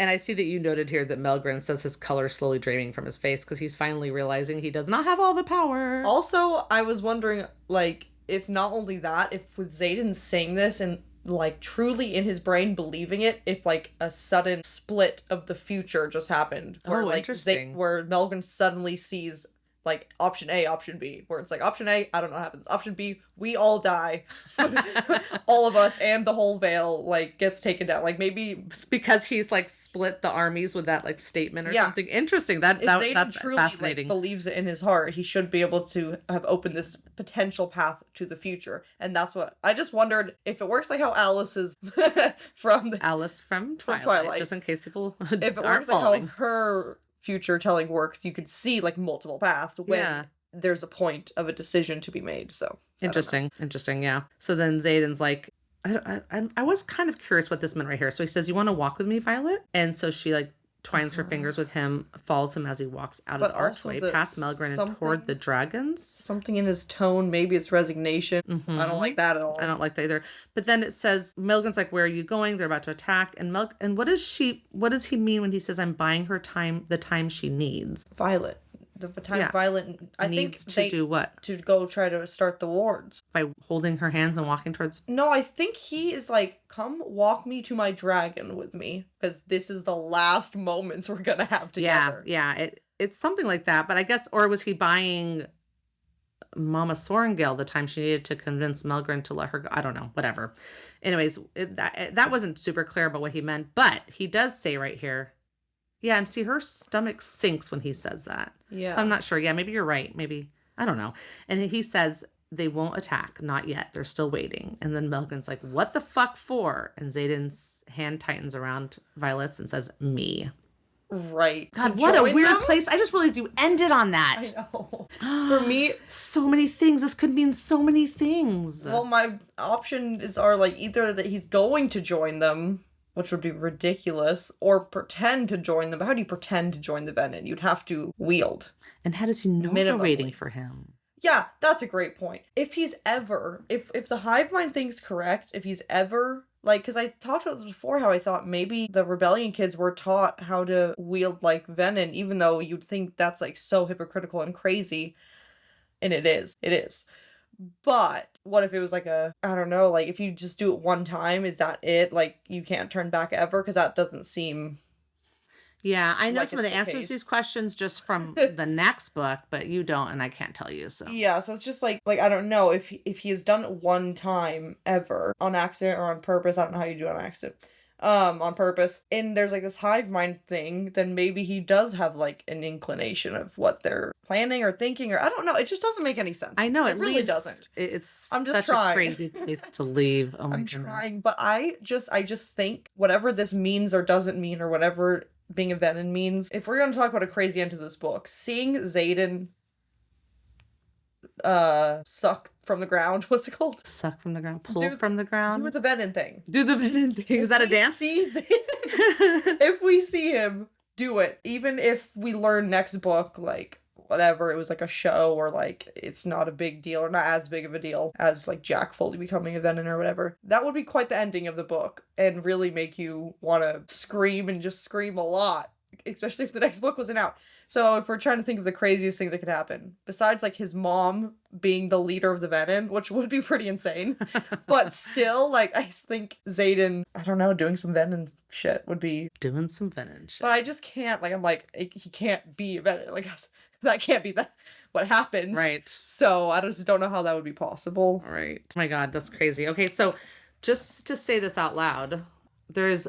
And I see that you noted here that Milgren says his color slowly draining from his face because he's finally realizing he does not have all the power. Also, I was wondering, like, if not only that, if with Xaden saying this and like truly in his brain believing it, if like a sudden split of the future just happened, where like interesting. Where Milgren suddenly sees like option A, option B, where it's like option A, I don't know what happens. Option B, we all die. All of us and the whole Vale like gets taken down. Like maybe it's because he's like split the armies with that like statement or something. Interesting. That's truly, fascinating. Like, believes it in his heart, he should be able to have opened this potential path to the future. And that's what I just wondered if it works like how Alice is from Twilight. Just in case people if it works following. Like how her future telling works, you could see like multiple paths when there's a point of a decision to be made. So interesting. Yeah. So then Xaden's like, I was kind of curious what this meant right here. So he says, you want to walk with me, Violet? And so she like twines her fingers with him, follows him as he walks out of the archway, past Milgren and toward the dragons. Something in his tone, maybe it's resignation. Mm-hmm. I don't like that at all. I don't like that either. But then it says, Milgren's like, where are you going? They're about to attack. And what does he mean when he says, I'm buying her time, the time she needs? Violet. The time Violet, I needs think to do what? To go try to start the wards. By holding her hands and walking towards... No, I think he is like, come walk me to my dragon with me. Because this is the last moments we're going to have together. Yeah. It's something like that. But I guess, or was he buying Mama Sorengale the time she needed to convince Milgren to let her go? I don't know. Whatever. Anyways, that wasn't super clear about what he meant. But he does say right here... Yeah, and see, her stomach sinks when he says that. Yeah. So I'm not sure. Yeah, maybe you're right. Maybe, I don't know. And he says, they won't attack. Not yet. They're still waiting. And then Milgren's like, what the fuck for? And Xaden's hand tightens around Violet's and says, me. Right. God, what a weird place. I just realized you ended on that. I know. For me, so many things. This could mean so many things. Well, my options are like either that he's going to join them, which would be ridiculous, or pretend to join them. But how do you pretend to join the Venin? You'd have to wield. And how does he know they're waiting for him? Yeah, that's a great point. If he's ever, if the hive mind thing's correct, if he's ever, like, because I talked about this before, how I thought maybe the rebellion kids were taught how to wield, like, Venin, even though you'd think that's, like, so hypocritical and crazy. And it is. It is. But what if it was like I don't know, like if you just do it one time, is that it? Like you can't turn back ever? Because that doesn't seem... Yeah, I know like some of the answers to these questions just from the next book, but you don't, and I can't tell you, so... Yeah, so it's just like I don't know, if he has done it one time ever, on accident or on purpose, I don't know how you do it on accident, on purpose, and there's like this hive mind thing, then maybe he does have like an inclination of what they're planning or thinking, or I don't know, it just doesn't make any sense. I know, it really doesn't. I'm just trying. A crazy place to leave. Oh my I'm goodness. trying, but I just think whatever this means or doesn't mean, or whatever being a Venin means, if we're going to talk about a crazy end to this book, seeing Xaden suck from the ground, what's it called? Suck from the ground, pull from the ground. Do the Venin thing. Do the Venin thing. Is that a dance? If we see him do it, even if we learn next book, like, whatever, it was like a show, or like it's not a big deal, or not as big of a deal as like Jack fully becoming a Venin or whatever. That would be quite the ending of the book and really make you want to scream and just scream a lot, especially if the next book wasn't out. So if we're trying to think of the craziest thing that could happen, besides like his mom being the leader of the Venin, which would be pretty insane, but still, like, I think Xaden, I don't know, doing some Venin shit would be... Doing some Venin shit. But I just can't, like, I'm like, he can't be a Venin. Like, that can't be what happens. Right. So I just don't know how that would be possible. Right. Oh my God, that's crazy. Okay, so just to say this out loud, there's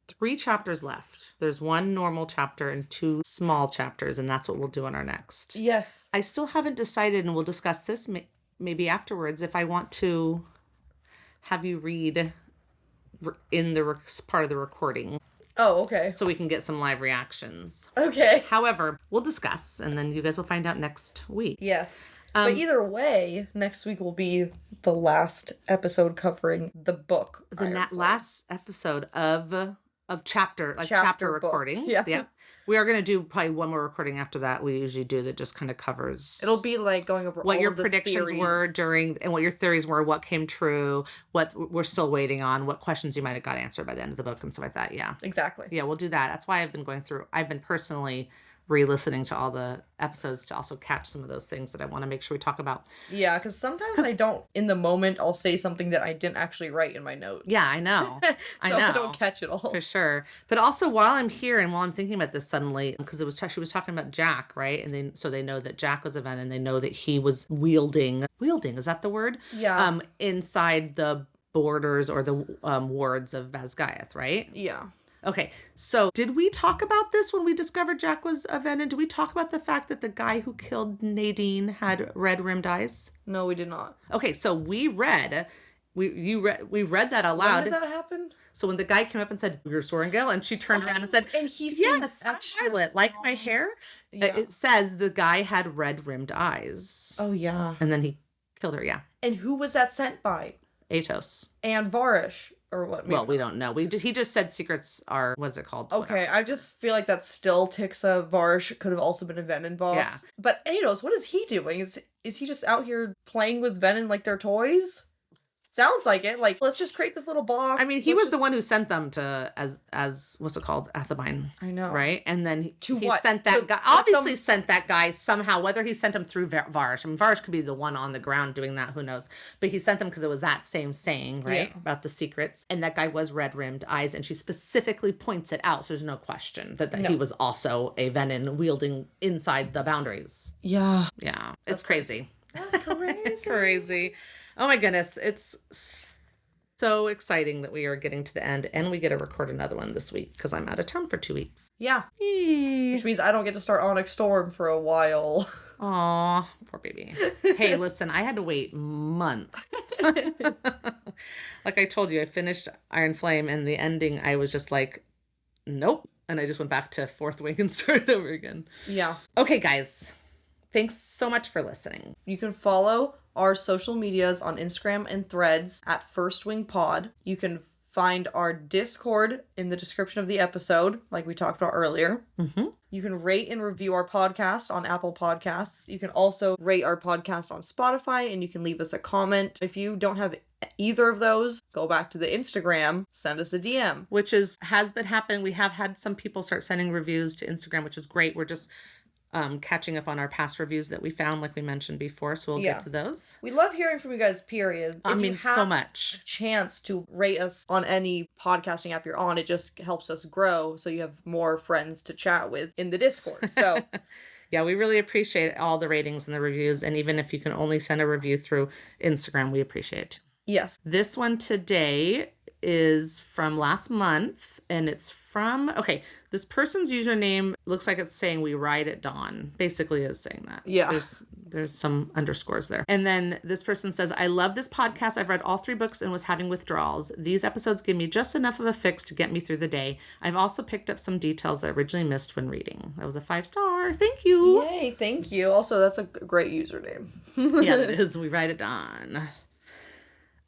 3 chapters left. There's 1 normal chapter and 2 small chapters, and that's what we'll do in our next. Yes. I still haven't decided, and we'll discuss this maybe afterwards, if I want to have you read in the part of the recording. Oh, okay. So we can get some live reactions. Okay. However, we'll discuss, and then you guys will find out next week. Yes. But either way, next week will be the last episode covering the book. The last episode of chapter recordings. Yeah. Yep. We are going to do probably one more recording after that. We usually do that just kind of covers. It'll be like going over what all your of the predictions theories. were during, and what your theories were, what came true, what we're still waiting on, what questions you might have got answered by the end of the book and stuff like that. Yeah. Exactly. Yeah, we'll do that. That's why I've been personally re-listening to all the episodes to also catch some of those things that I want to make sure we talk about. Yeah, because sometimes I don't, in the moment, I'll say something that I didn't actually write in my notes. Yeah, I know. I don't catch it all. For sure. But also while I'm here and while I'm thinking about this suddenly, because she was talking about Jack, right? And then so they know that Jack was a Venin, and they know that he was wielding, is that the word? Yeah. Inside the borders or the wards of Basgiath, right? Yeah. Okay, so did we talk about this when we discovered Jack was a Venin? Did we talk about the fact that the guy who killed Nadine had red-rimmed eyes? No, we did not. Okay, so we read that out loud. When did that happen? So when the guy came up and said, "You're Sorengale," and she turned around and said, and he "Yes, Violet, like my hair." Yeah. It says the guy had red-rimmed eyes. Oh yeah. And then he killed her. Yeah. And who was that sent by? Atos. And Varish. Or what? Well, we don't know. He just said secrets are, what's it called? Okay, I just feel like that still ticks a Varish could have also been a Venin box. Yeah. But Ados, what is he doing? Is he just out here playing with Venin like they're toys? Sounds like it. Like, let's just create this little box. I mean, he was the one who sent them to as what's it called, Athabine. I know, right? And then he what? Sent that guy. Obviously, sent that guy somehow. Whether he sent him through Varish. I mean, Varish could be the one on the ground doing that. Who knows? But he sent them because it was that same saying, right, about the secrets. And that guy was red-rimmed eyes, and she specifically points it out. So there's no question that he was also a Venin wielding inside the boundaries. Yeah, yeah, it's crazy. That's crazy. Crazy. Oh my goodness. It's so exciting that we are getting to the end and we get to record another one this week because I'm out of town for 2 weeks. Yeah. Which means I don't get to start Onyx Storm for a while. Aw, poor baby. Hey, listen, I had to wait months. Like I told you, I finished Iron Flame and the ending, I was just like, nope. And I just went back to Fourth Wing and started over again. Yeah. Okay, guys. Thanks so much for listening. You can follow our social medias on Instagram and Threads at First Wing Pod. You can find our Discord in the description of the episode, like we talked about earlier. Mm-hmm. You can rate and review our podcast on Apple Podcasts. You can also rate our podcast on Spotify, and you can leave us a comment. If you don't have either of those, go back to the Instagram, send us a DM. Which has been happening. We have had some people start sending reviews to Instagram, which is great. We're just catching up on our past reviews that we found, like we mentioned before, so we'll get to those. We love hearing from you guys, period. I mean, so much. Chance to rate us on any podcasting app you're on, it just helps us grow so you have more friends to chat with in the Discord. So yeah, we really appreciate all the ratings and the reviews, and even if you can only send a review through Instagram, we appreciate it. Yes. This one today is from last month, and it's from, this person's username looks like it's saying "we ride at dawn." Basically is saying that. Yeah. There's some underscores there. And then this person says, "I love this podcast. I've read all 3 books and was having withdrawals. These episodes give me just enough of a fix to get me through the day. I've also picked up some details I originally missed when reading." That was a 5-star. Thank you. Yay, thank you. Also, that's a great username. Yeah, it is. We ride at dawn.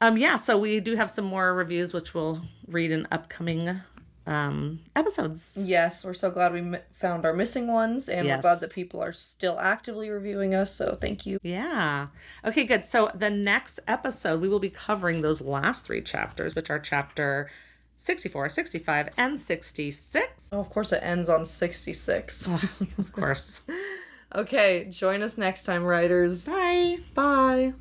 Yeah, so we do have some more reviews, which we'll read in upcoming episodes. Yes, we're so glad we found our missing ones, and Yes. we're glad that people are still actively reviewing us, so thank you. Yeah. Okay, good. So the next episode, we will be covering those last 3 chapters, which are chapter 64, 65, and 66. Oh, of course it ends on 66. Oh, of course. Okay, join us next time, writers. Bye. Bye.